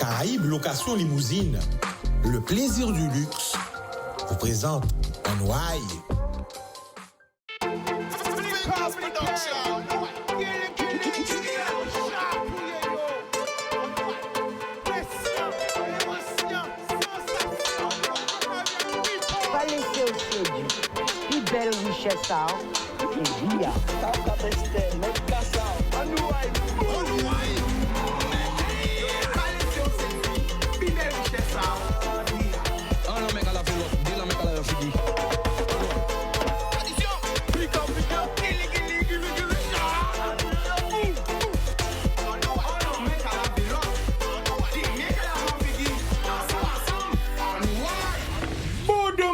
Caraïbes Location Limousine, le plaisir du luxe, vous présente en Ouaille. Pas laisser au sédu. Plus belle richesse, et via.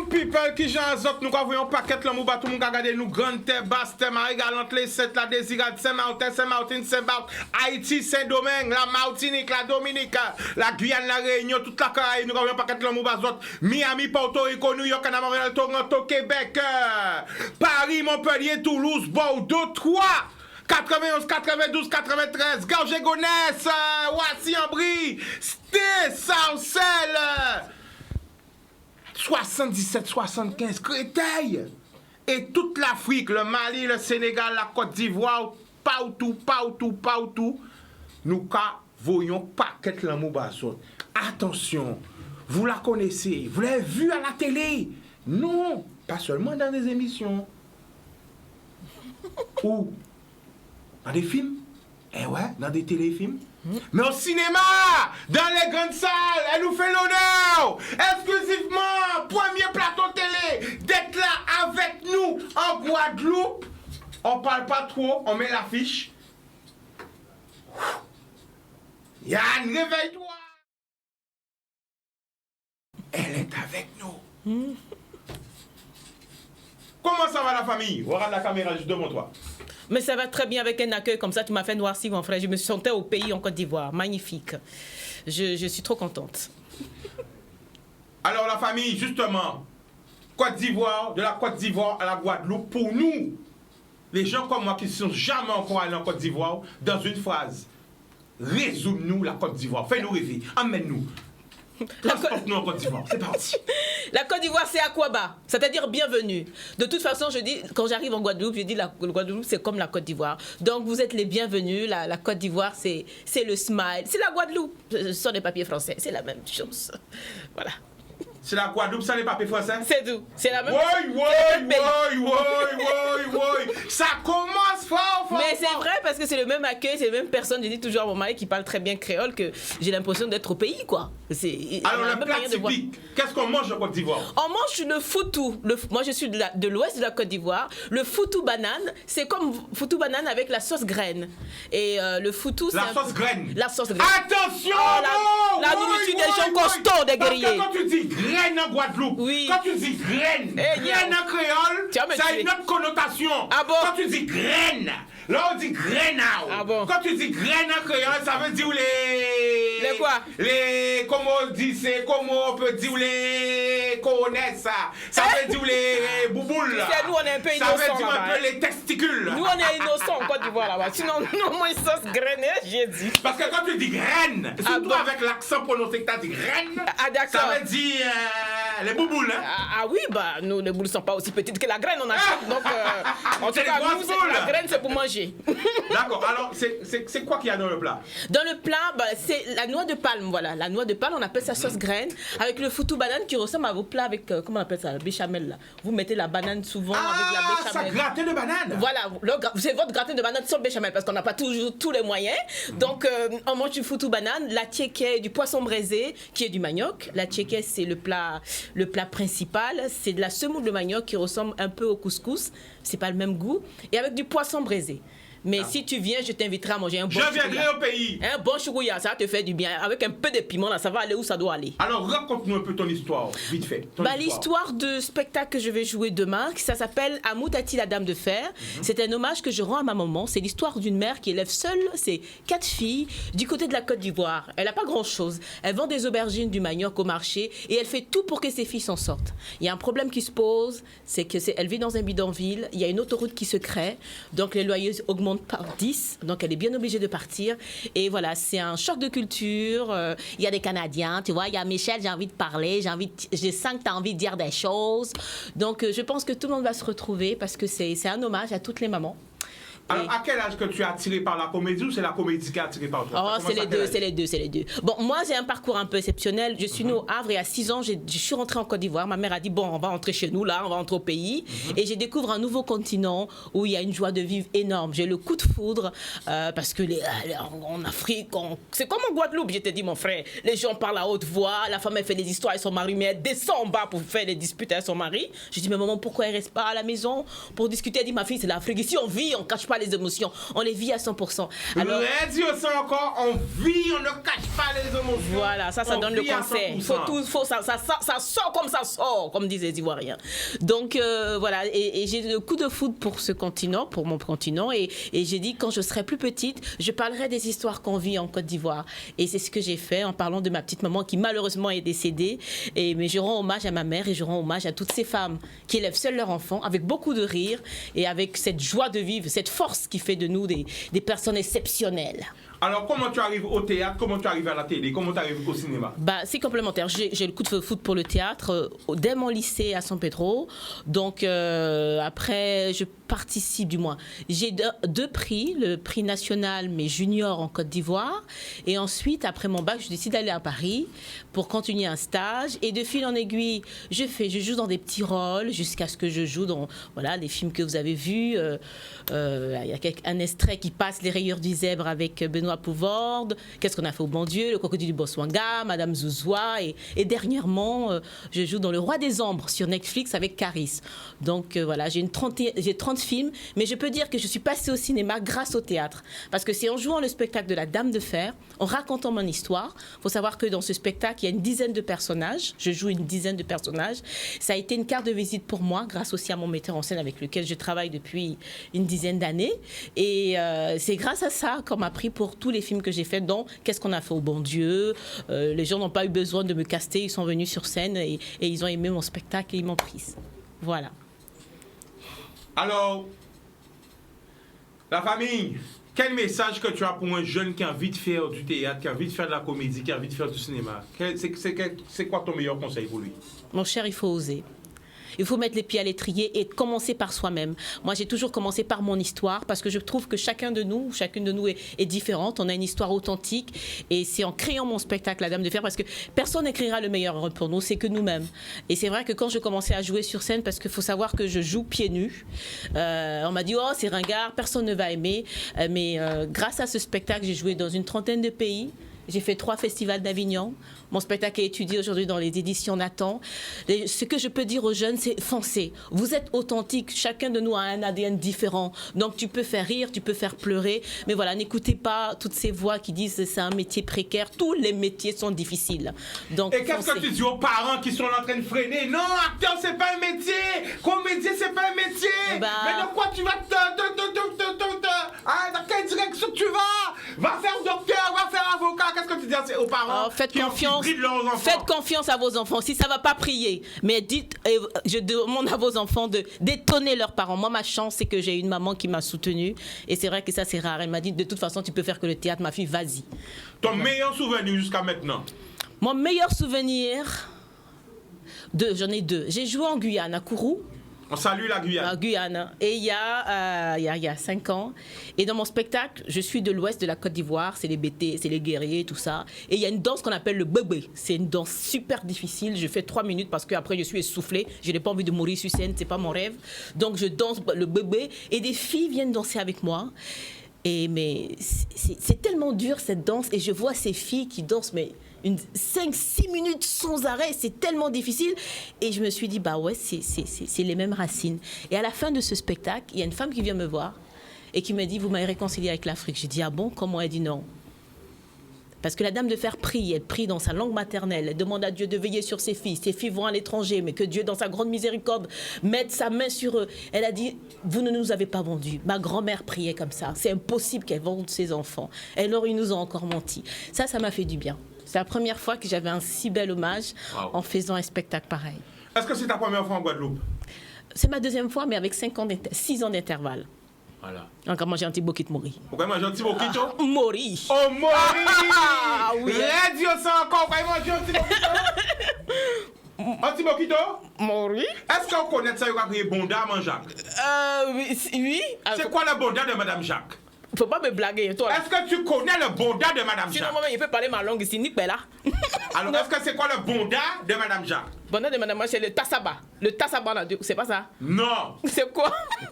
People qui j'en zot nous voyons paquet là mou ba tout moun ka gade nous grande terre basse terre marie galante les 7 la Désirade Saint-Martin Saint-Barth Haïti Saint-Domingue la Martinique la Dominique la Guyane la Réunion toute la Caraïbe nous voyons paquet là mou ba zot Miami Porto Rico New York Canada Montréal Toronto Québec Paris Montpellier Toulouse Bordeaux 3 91, 92, 93, Garges-Gonesse, Roissy-en-Brie, Sté, Sarcelles, 77, 75, Créteil. Et toute l'Afrique, le Mali, le Sénégal, la Côte d'Ivoire, partout, nous voyons paquet l'amour basot. Attention, vous la connaissez, vous l'avez vue à la télé. Non, pas seulement dans des émissions. Ou dans des films. Eh ouais, dans des téléfilms. Mais au cinéma, dans les grandes salles, elle nous fait l'honneur, exclusivement, premier plateau télé, d'être là avec nous en Guadeloupe. On parle pas trop, on met l'affiche. Yann, réveille-toi. Elle est avec nous. Comment ça va la famille? Regarde la caméra juste devant toi. Mais ça va très bien avec un accueil comme ça. Tu m'as fait noircir, mon frère. Je me sentais au pays en Côte d'Ivoire. Magnifique. Je suis trop contente. Alors la famille, justement, Côte d'Ivoire, de la Côte d'Ivoire à la Guadeloupe, pour nous, les gens comme moi qui ne sont jamais encore allés en Côte d'Ivoire, dans une phrase, résume-nous la Côte d'Ivoire. Fais-nous rêver. Emmène-nous. Transporte-nous en Côte d'Ivoire. C'est parti. La Côte d'Ivoire, c'est Aquaba, c'est-à-dire bienvenue. De toute façon, je dis, quand j'arrive en Guadeloupe, je dis le Guadeloupe, c'est comme la Côte d'Ivoire. Donc, vous êtes les bienvenus. La Côte d'Ivoire, c'est le smile. C'est la Guadeloupe. Ce sont des papiers français. C'est la même chose. Voilà. C'est la Guadeloupe, ça les papiers français? C'est tout. C'est la même chose. Oui. Ça commence fort. Mais c'est vrai parce que c'est le même accueil, c'est la même personne. Je dis toujours à mon mari qui parle très bien créole que j'ai l'impression d'être au pays, quoi. Alors, le plat typique, qu'est-ce qu'on mange en Côte d'Ivoire? On mange le foutou. Moi, je suis de l'ouest de la Côte d'Ivoire. Le foutou banane, c'est comme foutou banane avec la sauce graine. Et le foutou, c'est. La sauce graine. La sauce graine. Attention! La nourriture des gens costauds, des guerriers. Parce que quand tu dis graine en Guadeloupe, oui. Quand tu dis graine, graine en créole, ça a une autre connotation. Ah bon? Quand tu dis graine, là on dit graine. Ah bon? Quand tu dis graine en créole, ça veut dire les quoi? Comment on dit, c'est comment on peut dire les connaisses ça. Ça veut dire les bouboules. Nous on est un peu innocents. Ça veut dire un peu les testicules. Nous on est innocents en Côte d'Ivoire là-bas. Sinon, non, moi, sauce graine, j'ai dit. Parce que quand tu dis graine, surtout avec l'accent prononcé que tu as dit graine, ça veut dire les bouboules. Hein? Ah oui, bah nous les boules ne sont pas aussi petites que la graine, on achète. Donc, en tout cas, nous, la graine c'est pour manger. D'accord, alors c'est quoi qu'il y a dans le plat? Dans le plat, bah, c'est la noix de palme, voilà. La noix de palme, on appelle ça sauce graine, avec le foutou banane qui ressemble à vos plats avec, comment on appelle ça, la béchamel là. Vous mettez la banane souvent avec la béchamel. Ça gratin de banane? Voilà, c'est votre gratin de banane sans béchamel parce qu'on n'a pas toujours tous les moyens. Donc, on mange du foutou banane, la tchéké, du poisson braisé qui est du manioc. La tchéké, c'est le plat principal. C'est de la semoule de manioc qui ressemble un peu au couscous. C'est pas le même goût. Et avec du poisson braisé. Mais si tu viens, je t'inviterai à manger un bon chourouya. Je viendrai au pays. Un bon chourouya, ça va te faire du bien. Avec un peu de piment, là, ça va aller où ça doit aller. Alors, raconte-nous un peu ton histoire, vite fait. L'histoire de spectacle que je vais jouer demain, ça s'appelle Amoutati, la dame de fer. C'est un hommage que je rends à ma maman. C'est l'histoire d'une mère qui élève seule ses 4 filles du côté de la Côte d'Ivoire. Elle n'a pas grand-chose. Elle vend des aubergines, du manioc au marché et elle fait tout pour que ses filles s'en sortent. Il y a un problème qui se pose, c'est qu'elle vit dans un bidonville. Il y a une autoroute qui se crée. Donc, les loyers augmentent compte par 10, donc elle est bien obligée de partir. Et voilà, c'est un choc de culture. Il y a des Canadiens, tu vois, il y a Michel, j'ai envie de parler, je sens que tu as envie de dire des choses. Donc je pense que tout le monde va se retrouver parce que c'est un hommage à toutes les mamans. Alors, à quel âge que tu es attiré par la comédie ou c'est la comédie qui est attirée par toi? Oh, c'est les deux. Bon, moi, j'ai un parcours un peu exceptionnel. Je suis née au Havre et à 6 ans, je suis rentrée en Côte d'Ivoire. Ma mère a dit, bon, on va rentrer chez nous, là, on va rentrer au pays. Et je découvre un nouveau continent où il y a une joie de vivre énorme. J'ai le coup de foudre parce que en Afrique, c'est comme en Guadeloupe, je t'ai dit, mon frère. Les gens parlent à haute voix, la femme, elle fait des histoires avec son mari, mais elle descend en bas pour faire des disputes avec son mari. Je dis, mais maman, pourquoi elle reste pas à la maison pour discuter? Elle dit, ma fille, c'est l'Afrique. Ici, on vit, on cache pas les émotions, on les vit à 100%. Alors, encore, on vit, on ne cache pas les émotions. Voilà, ça donne le conseil. Ça sort comme ça sort, comme disaient les Ivoiriens. Donc voilà, et j'ai le coup de foudre pour ce continent, pour mon continent, et j'ai dit quand je serai plus petite, je parlerai des histoires qu'on vit en Côte d'Ivoire. Et c'est ce que j'ai fait en parlant de ma petite maman qui malheureusement est décédée. Mais je rends hommage à ma mère et je rends hommage à toutes ces femmes qui élèvent seules leurs enfants avec beaucoup de rire et avec cette joie de vivre, cette force qui fait de nous des personnes exceptionnelles. Alors, comment tu arrives au théâtre? Comment tu arrives à la télé? Comment tu arrives au cinéma? C'est complémentaire. J'ai le coup de foot pour le théâtre dès mon lycée à San Pedro. Donc, après, je participe du moins. J'ai deux prix, le prix national, mais junior en Côte d'Ivoire. Et ensuite, après mon bac, je décide d'aller à Paris pour continuer un stage. Et de fil en aiguille, je joue dans des petits rôles jusqu'à ce que je joue dans les films que vous avez vus. Il y a un extrait qui passe, Les Rayures du Zèbre avec Benoît Pouvorde, Qu'est-ce qu'on a fait au bon Dieu, Le Crocodile du Botswana, Madame Zouzoua, et dernièrement, je joue dans Le Roi des Ombres sur Netflix avec Caris. Donc voilà, j'ai 30 films, mais je peux dire que je suis passée au cinéma grâce au théâtre. Parce que c'est en jouant le spectacle de La Dame de Fer, en racontant mon histoire. Il faut savoir que dans ce spectacle, il y a une dizaine de personnages. Je joue une dizaine de personnages. Ça a été une carte de visite pour moi, grâce aussi à mon metteur en scène avec lequel je travaille depuis une dizaine d'années. Et c'est grâce à ça qu'on m'a pris pour tous les films que j'ai faits, dont Qu'est-ce qu'on a fait au bon Dieu. Les gens n'ont pas eu besoin de me caster, ils sont venus sur scène et ils ont aimé mon spectacle et ils m'ont prise. Voilà. Alors, la famille, quel message que tu as pour un jeune qui a envie de faire du théâtre, qui a envie de faire de la comédie, qui a envie de faire du cinéma? C'est quoi ton meilleur conseil pour lui? Mon cher, il faut oser. Il faut mettre les pieds à l'étrier et commencer par soi-même. Moi, j'ai toujours commencé par mon histoire parce que je trouve que chacune de nous est différente. On a une histoire authentique et c'est en créant mon spectacle La Dame de Fer parce que personne n'écrira le meilleur rôle pour nous, c'est que nous-mêmes. Et c'est vrai que quand je commençais à jouer sur scène, parce qu'il faut savoir que je joue pieds nus, on m'a dit « Oh, c'est ringard, personne ne va aimer ». Mais grâce à ce spectacle, j'ai joué dans une trentaine de pays. J'ai fait 3 festivals d'Avignon. Mon spectacle est étudié aujourd'hui dans les éditions Nathan. Ce que je peux dire aux jeunes, c'est foncez. Vous êtes authentiques. Chacun de nous a un ADN différent. Donc, tu peux faire rire, tu peux faire pleurer. Mais voilà, n'écoutez pas toutes ces voix qui disent que c'est un métier précaire. Tous les métiers sont difficiles. Donc, et qu'est-ce que tu dis aux parents qui sont en train de freiner? Non, acteur, c'est pas un métier. Comédien, c'est pas un métier. Mais dans quoi tu vas dans quelle direction tu vas? Va faire docteur, va faire avocat. Qu'est-ce que tu dis aux parents? Faites confiance à vos enfants. Si ça ne va pas, prier. Mais je demande à vos enfants d'étonner leurs parents. Moi, ma chance, c'est que j'ai une maman qui m'a soutenue. Et c'est vrai que ça, c'est rare. Elle m'a dit, de toute façon, tu peux faire que le théâtre. Ma fille, vas-y. Ton meilleur souvenir jusqu'à maintenant? Mon meilleur souvenir, j'en ai 2. J'ai joué en Guyane, à Kourou. On salue la Guyane. La Guyane. Et il y a 5 ans. Et dans mon spectacle, je suis de l'ouest de la Côte d'Ivoire. C'est les BT, c'est les guerriers, tout ça. Et il y a une danse qu'on appelle le bébé. C'est une danse super difficile. Je fais 3 minutes parce qu'après, je suis essoufflée. Je n'ai pas envie de mourir sur scène. C'est pas mon rêve. Donc, je danse le bébé. Et des filles viennent danser avec moi. Mais c'est tellement dur, cette danse. Et je vois ces filles qui dansent, mais 5-6 minutes sans arrêt, c'est tellement difficile. Et je me suis dit, bah ouais, c'est les mêmes racines. Et à la fin de ce spectacle, il y a une femme qui vient me voir et qui me dit, vous m'avez réconcilié avec l'Afrique. J'ai dit, ah bon, comment? Elle dit non. Parce que la Dame de Fer prie, elle prie dans sa langue maternelle, elle demande à Dieu de veiller sur ses filles vont à l'étranger, mais que Dieu, dans sa grande miséricorde, mette sa main sur eux. Elle a dit, vous ne nous avez pas vendus. Ma grand-mère priait comme ça. C'est impossible qu'elle vende ses enfants. Alors, ils nous ont encore menti. Ça m'a fait du bien. C'est la première fois que j'avais un si bel hommage en faisant un spectacle pareil. Est-ce que c'est ta première fois en Guadeloupe? C'est ma 2e fois, mais avec 6 ans d'intervalle. Voilà. Encore manger un petit bokit mori. Pourquoi manger un petit moquito? Mori. Oh, Mori! Ah, oui. Radio ça encore, pourquoi manger un petit moquito? Un petit moquito? Mori. Est-ce qu'on connaît ça, il va crier Bonda à Jacques? Oui. C'est quoi le Bonda de Madame Jacques? Faut pas me blaguer, toi. Est-ce que tu connais le Bonda de Madame Sinon, Jacques? moi-même, il peut parler ma langue ici, là. Alors, est-ce que c'est quoi le Bonda de Madame Jacques? Bonheur de madame, c'est le tassaba. Le tassaba, c'est pas ça? Non! C'est quoi?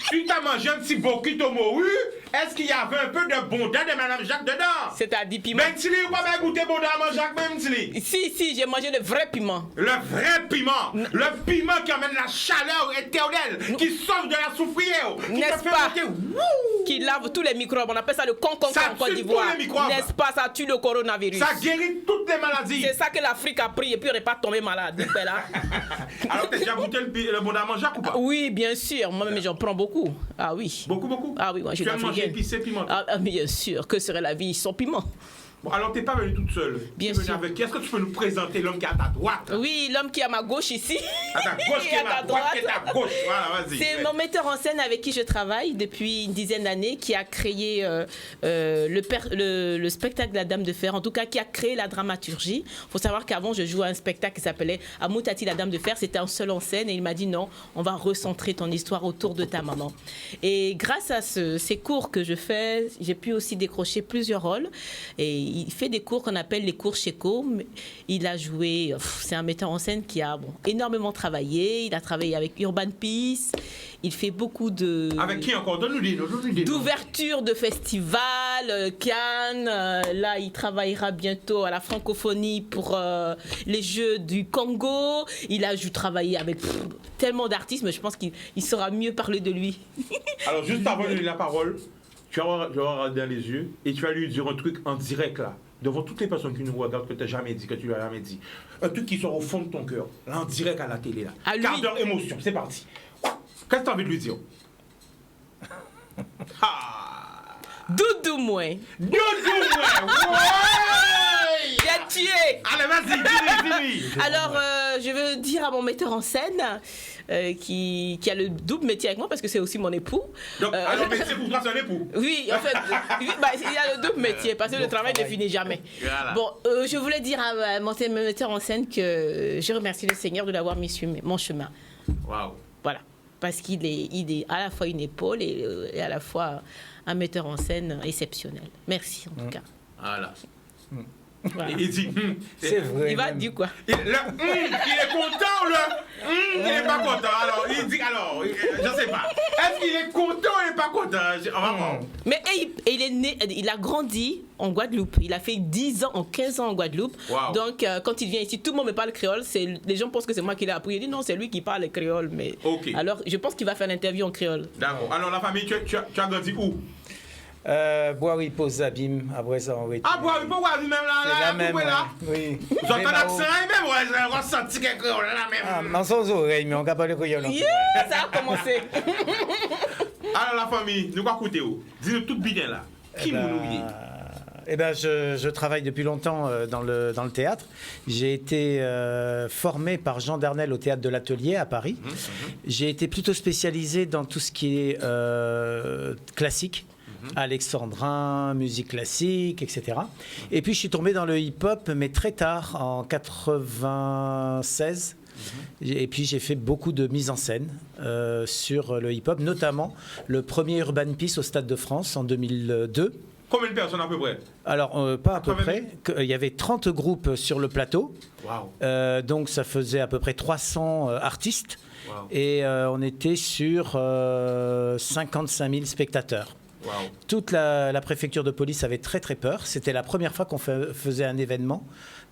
Tu t'as mangé un petit bokito moru, est-ce qu'il y avait un peu de Bonda de Madame Jacques dedans? C'est-à-dire piment. Même si ou pas bien goûter Bonda à Jacques, même si. Si, j'ai mangé le vrai piment. Le vrai piment, le piment qui amène la chaleur éternelle, qui sauve de la souffrière, qui N'est-ce te fait pas? monter. Wouh! Qui lave tous les microbes. On appelle ça le concombre Ça en Côte tue d'Ivoire. tous les microbes. N'est-ce pas? Ça tue le coronavirus. Ça guérit toutes les maladies. C'est ça que l'Afrique a pris et puis on n'est pas tombé malade. Là. Alors, t'as déjà goûté le Bonda à Jacques ou pas? Oui, bien sûr. Moi-même, j'en prends beaucoup. Ah oui. Beaucoup? Ah oui, moi, je suis Tu aimes manger africaine. épicé, pimenté? Ah, bien sûr. Que serait la vie sans piment? Bon, alors, t'es pas venue toute seule. Bien Tu es venue sûr. avec qui? Est-ce que tu peux nous présenter l'homme qui est à ta droite? Oui, l'homme qui est à ma gauche ici. À ta gauche qui est à ta droite, qui est à ta gauche. Voilà, vas-y. C'est mon metteur en scène avec qui je travaille depuis une dizaine d'années, qui a créé le spectacle La Dame de Fer, en tout cas qui a créé la dramaturgie. Il faut savoir qu'avant, je jouais à un spectacle qui s'appelait Amoutati La Dame de Fer. C'était un seul en scène et il m'a dit non, on va recentrer ton histoire autour de ta maman. Et grâce à ces cours que je fais, j'ai pu aussi décrocher plusieurs rôles. Et il fait des cours qu'on appelle les cours Checo. Il a joué, c'est un metteur en scène qui a énormément travaillé. Il a travaillé avec Urban Peace. Il fait beaucoup de... Avec qui encore? Donne-nous des noms. D'ouverture de festivals, Cannes. Là, il travaillera bientôt à la francophonie pour les Jeux du Congo. Il a travaillé avec tellement d'artistes, mais je pense qu'il saura mieux parler de lui. Alors, juste avant de lui donner la parole, tu vas regarder dans les yeux et tu vas lui dire un truc en direct là, devant toutes les personnes qui nous regardent, que tu n'as jamais dit, que tu lui as jamais dit. Un truc qui sort au fond de ton cœur, là, en direct à la télé là. À lui. Quart d'heure émotion, c'est parti. Qu'est-ce que tu as envie de lui dire? Ah. Doudou, moi. Doudou, ouais! J'ai tué. Allez, vas-y, dis-lui. Alors, je veux dire à mon metteur en scène qui a le double métier avec moi parce que c'est aussi mon époux. Donc, alors, mais c'est pour toi, c'est un époux. Oui, en fait, il a le double métier parce que le travail ne finit jamais. Voilà. Bon, je voulais dire à mon metteur en scène que je remercie le Seigneur de l'avoir mis sur mon chemin. Waouh. Voilà. Parce qu'il est à la fois une épaule et à la fois un metteur en scène exceptionnel. Merci en tout cas. Voilà. Voilà. Il dit, C'est vrai. Il va même. dire quoi? il est content, il n'est pas content. Alors, il dit, alors, je sais pas. Est-ce qu'il est content ou il n'est pas content? On va voir. Mais il est né, il a grandi en Guadeloupe. Il a fait 10 ans, 15 ans en Guadeloupe. Wow. Donc, quand il vient ici, tout le monde me parle créole. Les gens pensent que c'est moi qui l'ai appris. Il dit non, c'est lui qui parle créole. Mais Ok. alors, je pense qu'il va faire l'interview en créole. D'accord. Alors, la famille, tu as grandi où? Boiry, pose Abîme, après ça, on Ah, bon, il peut voir lui-même C'est là, la là, même, là. oui. J'entends Vraiment. l'accent, et même, ouais, j'ai ressenti quelque chose là, Ah, même. dans son oreille, mais on ne peut pas le créole. Yeah, ça a commencé. Alors, la famille, nous quoi écouter où? Dis-nous tout bien là. Qui nous oublié? Je travaille depuis longtemps dans le théâtre. J'ai été formé par Jean Darnel au théâtre de l'Atelier à Paris. J'ai été plutôt spécialisé dans tout ce qui est classique. Alexandrin, musique classique, etc. Et puis je suis tombé dans le hip-hop, mais très tard, en 96. Et puis j'ai fait beaucoup de mise en scène sur le hip-hop, notamment le premier Urban Peace au Stade de France en 2002. Combien de personnes à peu près? Alors, pas à peu 80 près. Il y avait 30 groupes sur le plateau. Waouh. Donc ça faisait à peu près 300 artistes. Wow. Et on était sur 55 000 spectateurs. Wow. Toute la préfecture de police avait très très peur. C'était la première fois qu'on faisait un événement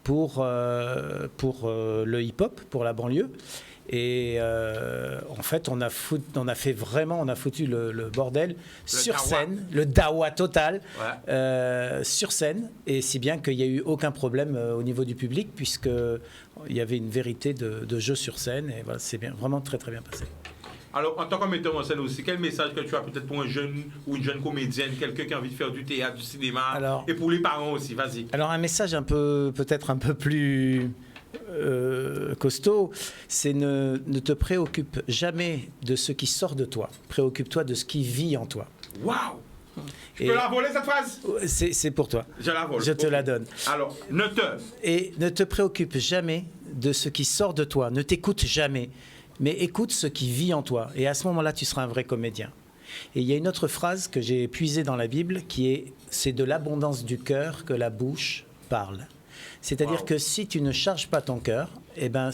pour le hip-hop, pour la banlieue. Et en fait, on a foutu le bordel sur dawa. scène, le dawa total, Ouais. sur scène, et si bien qu'il n'y a eu aucun problème au niveau du public, puisqu'il y avait une vérité de jeu sur scène, et voilà, c'est vraiment très très bien passé. Alors, en tant que metteur en scène aussi, quel message que tu as peut-être pour un jeune ou une jeune comédienne, quelqu'un qui a envie de faire du théâtre, du cinéma, Alors- et pour les parents aussi, vas-y. Alors un message peut-être un peu plus costaud, c'est ne te préoccupe jamais de ce qui sort de toi, préoccupe-toi de ce qui vit en toi. Waouh! Je peux la voler cette phrase? C'est pour toi. Je la vole. Je te la donne. Alors, ne te préoccupe jamais de ce qui sort de toi. Ne t'écoute jamais. Mais écoute ce qui vit en toi. Et à ce moment-là, tu seras un vrai comédien. Et il y a une autre phrase que j'ai puisée dans la Bible qui est « C'est de l'abondance du cœur que la bouche parle ». C'est-à-dire que si tu ne charges pas ton cœur, eh ben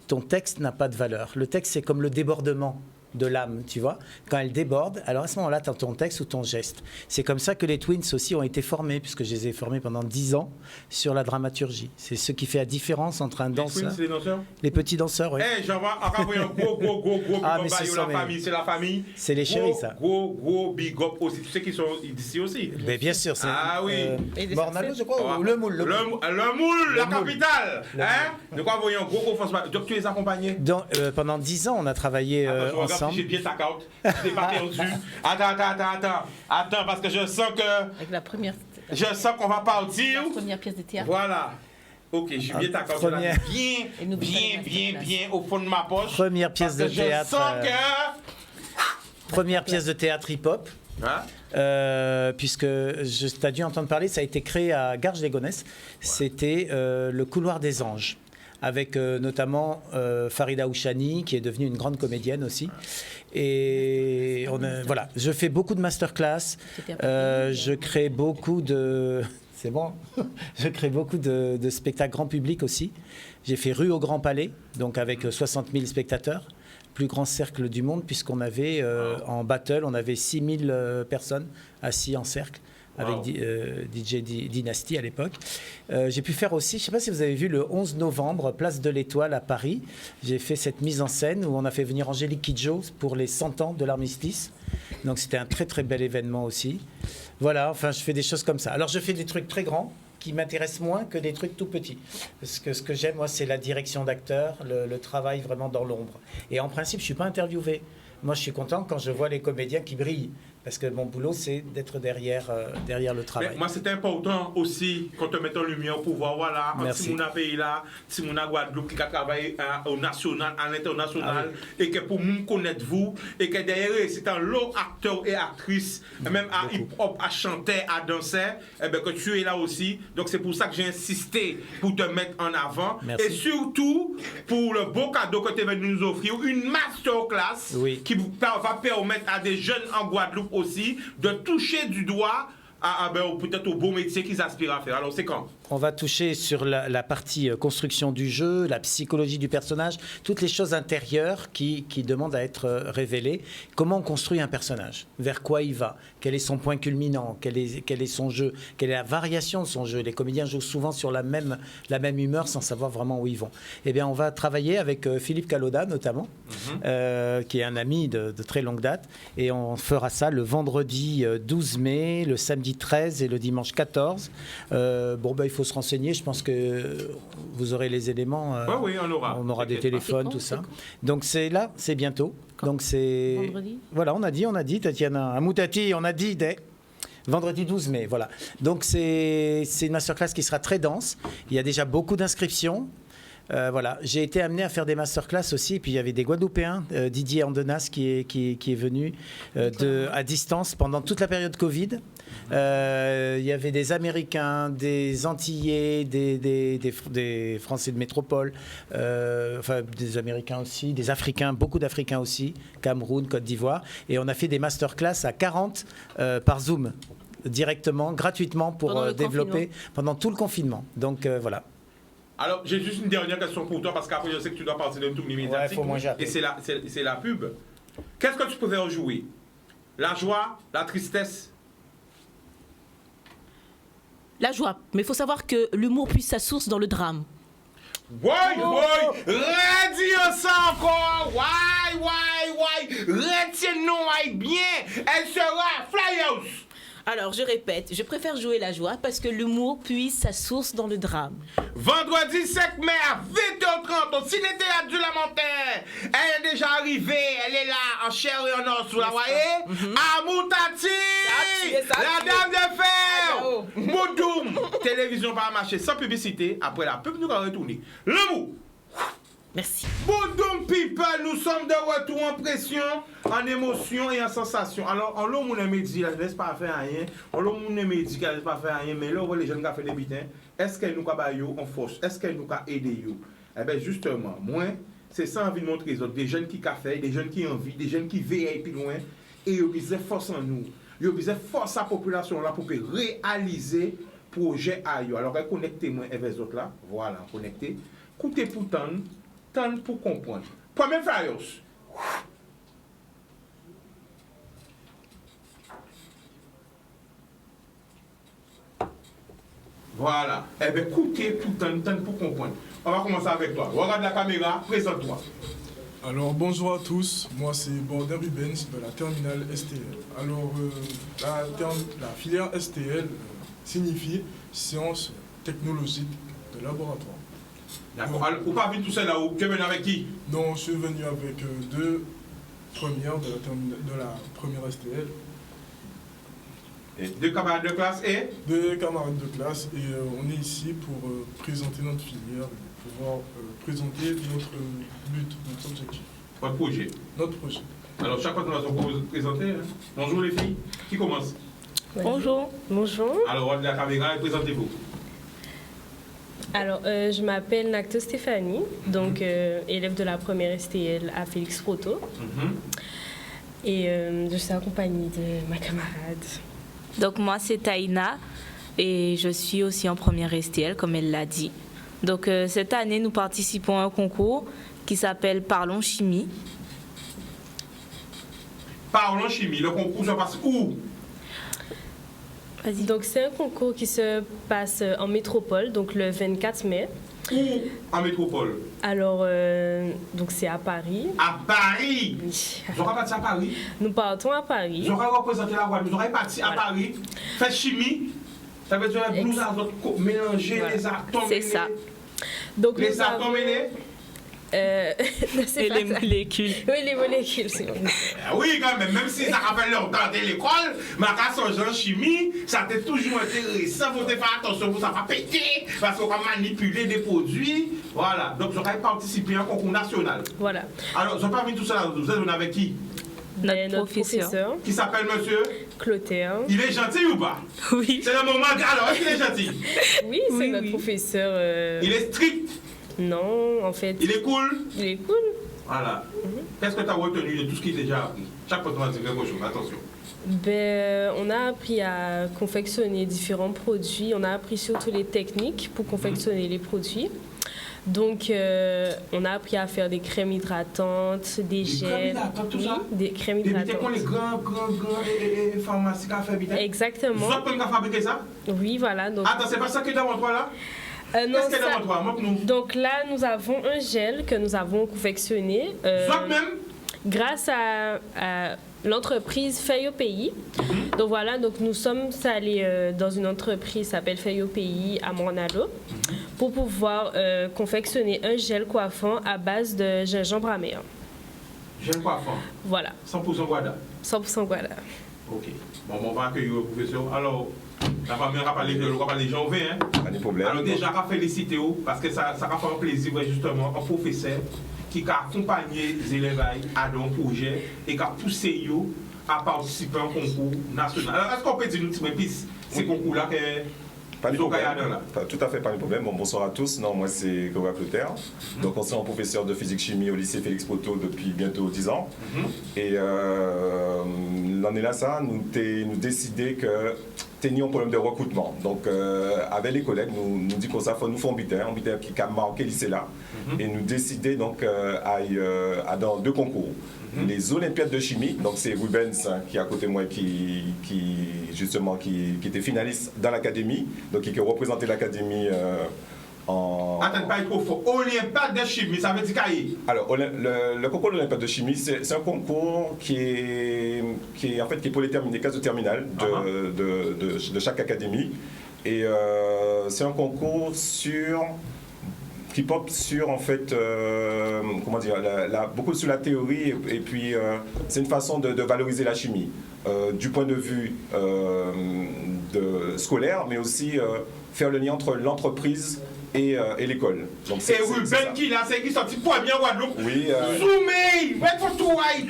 ton texte n'a pas de valeur. Le texte, c'est comme le débordement de l'âme, tu vois. Quand elle déborde, alors à ce moment-là, tu as ton texte ou ton geste. C'est comme ça que les Twins aussi ont été formés, puisque je les ai formés pendant 10 ans sur la dramaturgie. C'est ce qui fait la différence entre un danseur... Les Twins, c'est les danseurs? Les petits danseurs, oui. Eh, j'en vois un gros mais c'est la famille. C'est les chéris, ça. Gros big up aussi. Tu sais qu'ils sont d'ici aussi. Mais bien sûr, c'est... Ah oui. Mornalo, je crois, ou le Moule. Le Moule, la capitale. De quoi voyons gros force. Donc tu les accompagnais? Pendant 10 ans, on a travaillé ensemble. J'ai bien ta carte. Je t'ai pas perdu. Attends, parce que je sens que... Avec la première... Je sens qu'on va partir. La première pièce de théâtre. Voilà. Ok, j'ai bien ta carte. Bien au fond de ma poche. Première pièce de théâtre. Je sens que... Première pièce de théâtre hip-hop. Hein? Puisque tu as dû entendre parler, ça a été créé à Garges-les-Gonesse. C'était le Couloir des Anges, avec notamment Farida Ouchani, qui est devenue une grande comédienne aussi. Et voilà, je fais beaucoup de masterclass, je crée beaucoup de... C'est bon. Je crée beaucoup de spectacles grand public aussi. J'ai fait Rue au Grand Palais, donc avec 60 000 spectateurs, plus grand cercle du monde, puisqu'on avait en battle, on avait 6 000 personnes assis en cercle, avec DJ Dynasty à l'époque. J'ai pu faire aussi, je ne sais pas si vous avez vu, le 11 novembre, Place de l'Étoile à Paris. J'ai fait cette mise en scène où on a fait venir Angélique Kidjo pour les 100 ans de l'armistice. Donc c'était un très très bel événement aussi. Voilà, enfin je fais des choses comme ça. Alors je fais des trucs très grands qui m'intéressent moins que des trucs tout petits. Parce que ce que j'aime, moi, c'est la direction d'acteur, le travail vraiment dans l'ombre. Et en principe, je ne suis pas interviewé. Moi, je suis content quand je vois les comédiens qui brillent. Parce que mon boulot, c'est d'être derrière le travail. Mais moi, c'est important aussi qu'on te mette en lumière pour voir, voilà, si mon pays là, si mon Guadeloupe qui a travaillé au national, à l'international, et que pour nous connaître vous, et que derrière, c'est un lot acteur et actrice, même à hip-hop, à chanter, à danser, eh bien, que tu es là aussi. Donc, c'est pour ça que j'ai insisté pour te mettre en avant. Merci. Et surtout, pour le beau cadeau que tu es venu nous offrir, une masterclass qui va permettre à des jeunes en Guadeloupe aussi de toucher du doigt peut-être au beau métier qu'ils aspirent à faire. Alors c'est quand? On va toucher sur la partie construction du jeu, la psychologie du personnage, toutes les choses intérieures qui demandent à être révélées. Comment on construit un personnage? Vers quoi il va? Quel est son point culminant? Quel est son jeu? Quelle est la variation de son jeu? Les comédiens jouent souvent sur la même humeur sans savoir vraiment où ils vont. Eh bien, on va travailler avec Philippe Caloda, notamment, qui est un ami de très longue date. Et on fera ça le vendredi 12 mai, le samedi 13 et le dimanche 14. Il faut se renseigner. Je pense que vous aurez les éléments. Oui, on aura des téléphones, tout ça. Donc c'est là, c'est bientôt. Donc c'est vendredi. Voilà, on a dit, Tatiana Amoutati, on a dit vendredi 12 mai, voilà. Donc c'est une masterclass qui sera très dense. Il y a déjà beaucoup d'inscriptions. Voilà, j'ai été amené à faire des masterclass aussi, et puis il y avait des Guadeloupéens, Didier Andenas qui est venu à distance pendant toute la période Covid. Il y avait des Américains, des Antillais, des Français de métropole, des Américains aussi, des Africains, beaucoup d'Africains aussi, Cameroun, Côte d'Ivoire, et on a fait des masterclass à 40 par Zoom, directement, gratuitement, pour développer pendant tout le confinement. Donc voilà. Alors, j'ai juste une dernière question pour toi, parce qu'après, je sais que tu dois partir d'un tout médiatique. Et c'est la pub. Qu'est-ce que tu préfères jouer? La joie, la tristesse? La joie. Mais il faut savoir que l'humour puise sa source dans le drame. Redis ça encore. Retiens-nous bien. Elle sera Flyhouse. Alors, je répète, je préfère jouer la joie parce que l'humour puise sa source dans le drame. Vendredi 5 mai à 20h30 au Ciné-Théâtre du Lamentin. Elle est déjà arrivée, elle est là en chair et en os, vous la voyez? Amoutati, la dame de fer, Moudoum. Télévision par marché sans publicité. Après la pub, nous allons retourner. Le mot. Merci. Boudou people, nous sommes de retour en pression, en émotion et en sensation. Alors, on l'a mon médit, là, je laisse pas faire rien. On l'a mon médit, qui laisse pas faire rien. Mais là, on voit les jeunes qui ont fait des bitins. Est-ce qu'elle nous a eu en force? Est-ce qu'elle nous a aidé? Eh bien, justement, moi, c'est ça envie de montrer les autres. Des jeunes qui ont fait, des jeunes qui ont envie, des jeunes qui veillent plus loin. Et ils ont besoin de force en nous. Ils ont besoin de force à la population là pour réaliser le projet à eux. Alors, connectez-moi avec les autres là. Voilà, connectez. Écoutez pour tant pour comprendre. Premier Flyers. Voilà. Eh bien, écoutez pour tant pour comprendre. On va commencer avec toi. Regarde la caméra, présente-toi. Alors bonjour à tous, moi c'est Borden Rubens de la terminale STL. Alors la filière STL signifie sciences technologiques de laboratoire. D'accord. Alors, ou pas vite tout ça là-haut, tu es venu avec qui? Donc je suis venu avec deux premières de la première STL. Et deux camarades de classe et Deux camarades de classe et on est ici pour présenter notre filière, pouvoir présenter notre but, notre objectif. votre projet. Notre projet. Alors chaque fois que nous allons présenter, hein. Bonjour les filles, qui commence? Bonjour. Bonjour. Alors regardez la caméra et présentez-vous. Alors, je m'appelle Nacto Stéphanie, donc élève de la première STL à Félix Proto. Et je suis accompagnée de ma camarade. Donc moi c'est Taïna et je suis aussi en première STL comme elle l'a dit. Donc cette année nous participons à un concours qui s'appelle Parlons Chimie. Parlons Chimie, le concours se passe où? Vas-y. Donc c'est un concours qui se passe en métropole, donc le 24 mai. Où en métropole? Alors, donc c'est à Paris. À Paris? Oui. Vous aurez parti à Paris? Nous partons à Paris. Vous aurez représenté la Guadeloupe, vous aurez parti à Paris, fait chimie, ça veut dire les blouses à votre mélanger Voilà. les atomes. C'est ça. Donc Les nous atomes avons- non, c'est Et pas les ça. molécules. Oui, les molécules, c'est bon. Oui, quand même si ça rappelle leur temps de l'école, ma casse en chimie, ça t'a toujours intéressant, vous devez faire attention, vous ça va péter, parce qu'on va manipuler des produits. Voilà, donc vous aurez participé à un concours national. Voilà. Alors, je ne vais pas venir tout seul, vous êtes venu avec qui? Notre Notre professeur, Qui s'appelle monsieur? Clotaire. Il est gentil ou pas? Oui. C'est le moment, alors est-ce qu'il est gentil? Oui, c'est Oui, notre oui. professeur. Il est strict, Non, en fait, il est cool. il est cool. Voilà. Qu'est-ce que tu as retenu de tout ce qu'il a déjà appris? Chaque fois que tu vas dire quelque chose, attention. Ben, on a appris à confectionner différents produits. On a appris surtout les techniques pour confectionner les produits. Donc, on a appris à faire des crèmes hydratantes, des crèmes gels. hydratantes, tout Oui, ça? des crèmes Et puis, t'es qu'on les hydratantes. grands pharmacies qui ont fait bien. Vous Exactement. autres, qui ont fabriqué ça? Oui, voilà. Donc, Attends, c'est pas ça qui est devant toi là? non, Qu'est-ce qui est ça- devant toi? Montre-nous. donc là, nous avons un gel que nous avons confectionné. Vous autres même? Grâce à l'entreprise Feuille au Pays. Donc voilà, donc nous sommes allés dans une entreprise qui s'appelle Feuille au Pays à Mornalo pour pouvoir confectionner un gel coiffant à base de gingembre amer. J'aime pas fort. Voilà, 100% Guada. 100% voilà. Ok. Bon, on va accueillir le professeur. Alors, la famille va parler des gens ouverts, hein? Pas de problème. Alors déjà, on va féliciter parce que ça va faire un plaisir, ouais, justement, un professeur qui a accompagné les élèves à un projet et qui a poussé eux à participer à un concours national. Alors, est-ce qu'on peut dire nous petit peu plus ces concours-là que Pas de nous avons problème. gagné là? Tout à fait, pas de problème. Bon, bonsoir à tous. Non, moi c'est Grégoire Clotaire. Donc on est en professeur de physique-chimie au lycée Félix Proto depuis bientôt 10 ans. Et l'année là, ça, nous décidé que tenions un problème de recrutement. Donc avec les collègues, nous dit qu'on ça, faut nous faire un bitin qui a marqué le lycée là. Et nous décider donc à dans deux concours. Les Olympiades de chimie, donc c'est Rubens qui est à côté de moi qui était finaliste dans l'académie, donc qui représentait l'académie en... Attends, pas trop fort. Olympiade de chimie, ça veut dire cahier. Alors, le concours de l'Olympiade de chimie, c'est un concours qui est pour les classes de terminale de chaque académie. Et c'est un concours qui porte sur, en fait, comment dire, beaucoup sur la théorie, et puis c'est une façon de valoriser la chimie, du point de vue scolaire, mais aussi faire le lien entre l'entreprise et l'école. Donc c'est Ruben qui là, c'est qui sorti premier en Guadeloupe. Oui. Zoomé,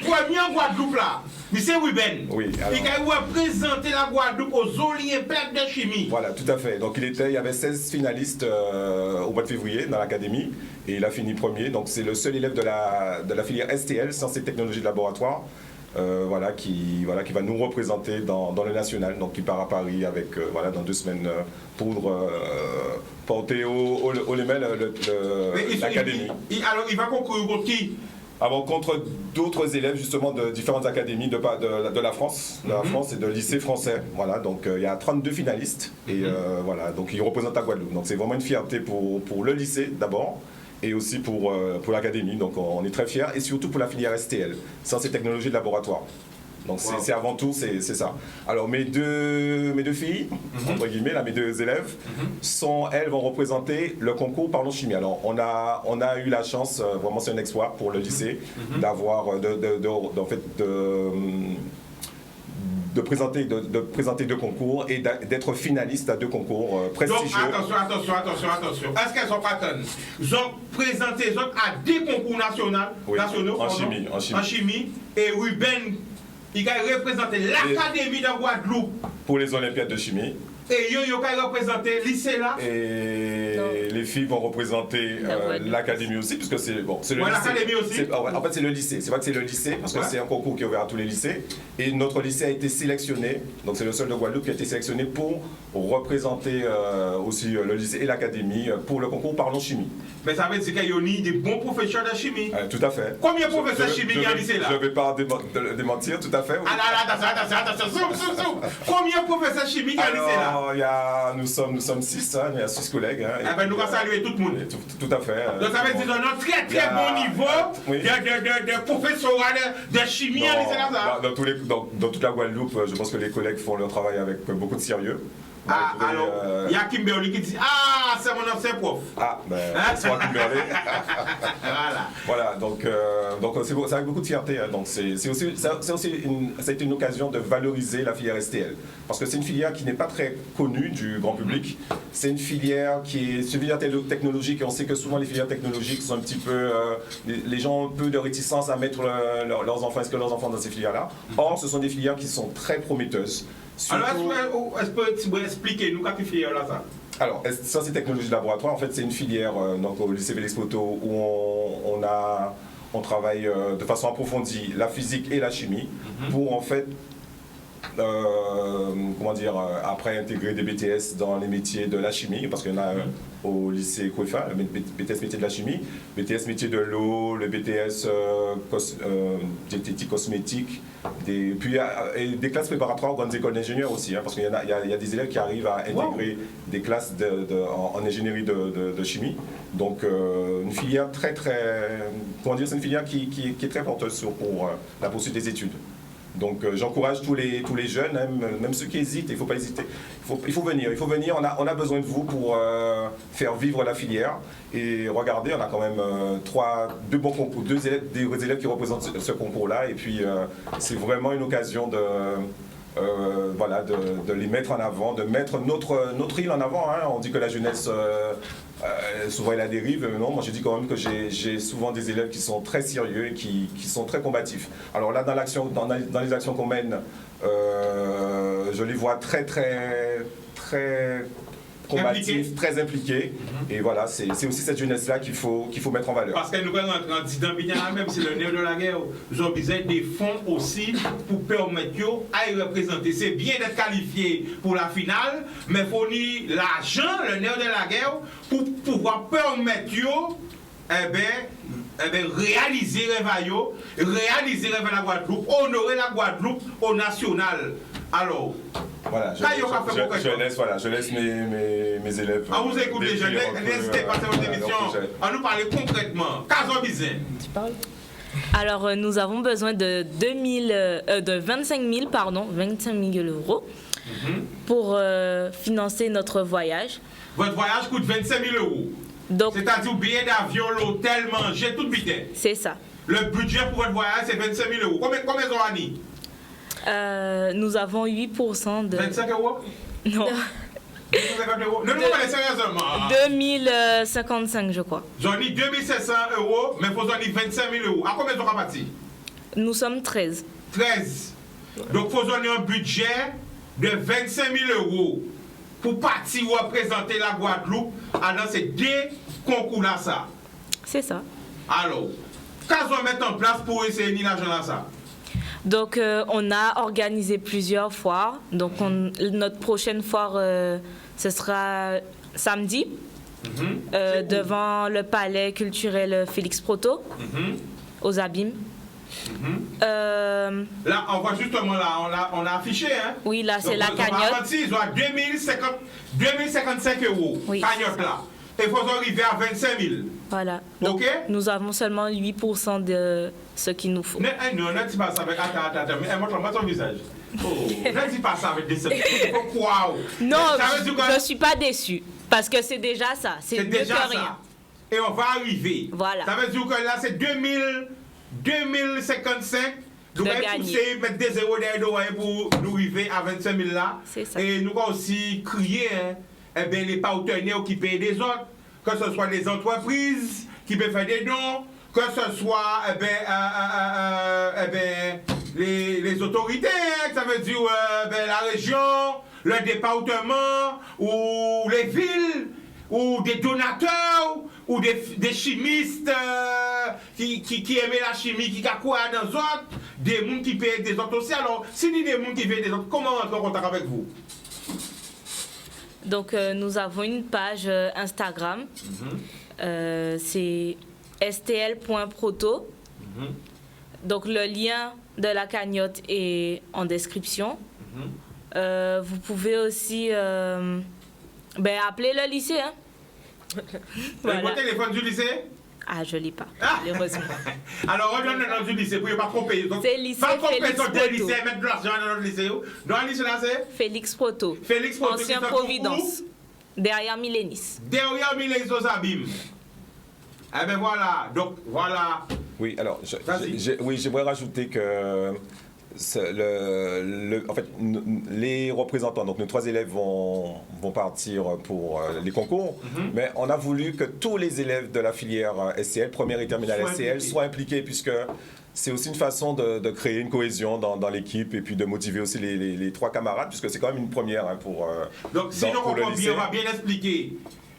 premier en Guadeloupe là. Mais c'est Ruben. Oui. Alors, il a représenté la Guadeloupe aux Olympiades de chimie. Voilà, tout à fait. Donc il y avait 16 finalistes au mois de février dans l'académie et il a fini premier. Donc c'est le seul élève de la filière STL, sciences et technologies de laboratoire. Qui va nous représenter dans le national, donc qui part à Paris avec dans 2 semaines pour porter au Lemel l'académie. Alors il va concourir contre qui? Alors, contre d'autres élèves justement de différentes académies de la France, et de lycées français. Voilà, donc il y a 32 finalistes et donc ils représentent la Guadeloupe. Donc c'est vraiment une fierté pour le lycée d'abord. Et aussi pour l'académie, donc on est très fiers, et surtout pour la filière STL, sciences et technologies de laboratoire. Donc c'est avant tout, c'est ça. Alors mes deux filles, entre guillemets, là, mes 2 élèves, elles vont représenter le concours Parlons Chimie. Alors on a eu la chance, vraiment c'est un exploit pour le lycée, d'avoir, de présenter 2 concours et d'être finaliste à 2 concours prestigieux. Donc attention. Est-ce qu'elles sont pas tonnes? Ils ont présenté à des concours nationaux en chimie et Ruben, il a représenté l'académie de Guadeloupe pour les Olympiades de chimie. Et Yo a représenté le lycée là. Et les filles vont représenter l'académie aussi, puisque c'est le lycée. L'académie aussi. En fait, c'est le lycée. C'est vrai que c'est le lycée, parce que c'est un concours qui est ouvert à tous les lycées. Et notre lycée a été sélectionné, donc c'est le seul de Guadeloupe qui a été sélectionné pour représenter aussi le lycée et l'académie pour le concours Parlons Chimie. Mais ça veut dire qu'il y a des bons professeurs de chimie. Tout à fait. Combien de professeurs de chimie il y a au lycée là? Je ne vais pas démentir, tout à fait. Attention. Combien de professeurs de chimie il y a au lycée là? Nous sommes 6, il y a 6 collègues. Nous allons saluer tout le monde. Tout à fait. Donc ça veut dire un très bon niveau de professeurs de chimie à lycée là. Dans toute la Guadeloupe, je pense que les collègues font leur travail avec beaucoup de sérieux. Alors, il y a Kimberly qui dit c'est mon ancien prof. C'est moi Kimberly. Voilà, donc c'est avec beaucoup de fierté. Donc ça a été une occasion de valoriser la filière STL. Parce que c'est une filière qui n'est pas très connue du grand public. C'est une filière technologique et on sait que souvent les filières technologiques sont un petit peu. Les gens ont un peu de réticence à mettre leurs enfants dans ces filières-là. Or, ce sont des filières qui sont très prometteuses. Alors, est-ce que tu peux expliquer nous quelle filière là ça? Alors, ça c'est technologie de laboratoire. En fait, c'est une filière donc au lycée Félix Poteau où on travaille de façon approfondie la physique et la chimie pour en fait après intégrer des BTS dans les métiers de la chimie, parce qu'il y en a au lycée Coefa, le BTS métier de la chimie, BTS métier de l'eau, le BTS diététique cosmétique, puis des classes préparatoires aux grandes écoles d'ingénieurs aussi, parce qu'il y a des élèves qui arrivent à intégrer des classes en ingénierie de chimie. Donc une filière c'est une filière qui est très porteuse pour la poursuite des études. Donc j'encourage tous les jeunes, même ceux qui hésitent, il ne faut pas hésiter. Il faut venir, on a besoin de vous pour faire vivre la filière. Et regardez, on a quand même 2 bons concours, 2 élèves qui représentent ce concours-là. Et puis c'est vraiment une occasion de les mettre en avant, de mettre notre île en avant. On dit que la jeunesse, souvent elle a des dérive. Non, moi je dis quand même que j'ai souvent des élèves qui sont très sérieux et qui sont très combatifs. Alors là, dans les actions qu'on mène, je les vois très combatifs, très impliqués. Et voilà, c'est aussi cette jeunesse-là qu'il faut mettre en valeur. Parce que nous, en disant même c'est le nerf de la guerre, nous avons besoin des fonds aussi pour permettre à y représenter. C'est bien d'être qualifié pour la finale, mais il faut l'argent, le nerf de la guerre, pour pouvoir permettre réaliser la Guadeloupe, honorer la Guadeloupe au national. Alors, voilà, je laisse mes élèves. Vous écoutez, je n'hésitez pas à cette émission. À nous parler concrètement. Caso Bizin. Tu parles? Alors, nous avons besoin de 25 000 euros pour financer notre voyage. Votre voyage coûte 25 000 euros. C'est-à-dire billet d'avion, l'hôtel, manger, tout bité. C'est ça. Le budget pour votre voyage, c'est 25 000 euros. Combien ils ont années? Nous avons 8% de... 25 euros? Non. 250 euros. Non, non, sérieusement. 2055, je crois. J'en ai 2700 euros, mais il faut donner 25 000 euros. À combien de parti? Nous sommes 13. 13. Donc, il faut donner un budget de 25 000 euros pour partir représenter la Guadeloupe dans ces deux concours-là. Ça. C'est ça. Alors, qu'est-ce qu'on met en place pour essayer de l'argent là ça? Donc, on a organisé plusieurs foires. Donc, notre prochaine foire, ce sera samedi, devant le palais culturel Félix Proto, aux Abîmes. Là, on voit justement là, on a affiché, hein? Oui, là, c'est donc, la cagnotte. Ils ont 2055 euros, oui, cagnotte là. Et il faut arriver à 25 000. Voilà. Donc, OK? nous avons seulement 8% de ce qu'il nous faut. Non, ne dis pas ça avec... Attends, mais montre-moi ton visage. Oh, ne dis pas ça avec des secondes. Wow. Non, je ne suis pas déçue. Parce que c'est déjà ça. C'est déjà ça. Rien. Et on va arriver. Voilà. Ça veut dire que là, c'est 2055. Nous allons pousser, mettre des zéros derrière pour nous arriver à 25 000 là. C'est ça. Et nous allons aussi crier eh bien, les partenaires qui payent des autres, que ce soit les entreprises qui peuvent faire des dons, que ce soit les autorités, ça veut dire la région, le département, ou les villes, ou des donateurs, ou des chimistes qui aimaient la chimie, qui croient dans les autres, des gens qui payent des autres aussi. Alors, si il y a des gens qui payent des autres, comment rentrer en contact avec vous? Donc, nous avons une page Instagram. C'est stl.proto. Donc, le lien de la cagnotte est en description. Vous pouvez aussi appeler le lycée. Hein. Voilà. Le téléphone du lycée? Ah, je ne l'ai pas, malheureusement. Alors, on donne le nom du lycée pour ne pas tromper. C'est lycée Félix Proto. Mettre de l'argent dans notre lycée. Dans le lycée là, c'est Félix Proto. Félix Proto. Ancien Providence. Derrière Milénis. Derrière Milénis aux Abîmes. Eh bien voilà, donc voilà. Oui, alors, j'aimerais rajouter que en fait, les représentants, donc nos 3 élèves vont partir pour les concours, mais on a voulu que tous les élèves de la filière STL, première et terminale STL, soient impliqués, puisque c'est aussi une façon de créer une cohésion dans l'équipe et puis de motiver aussi les 3 camarades, puisque c'est quand même une première pour donc si on comprend bien, on va bien expliquer.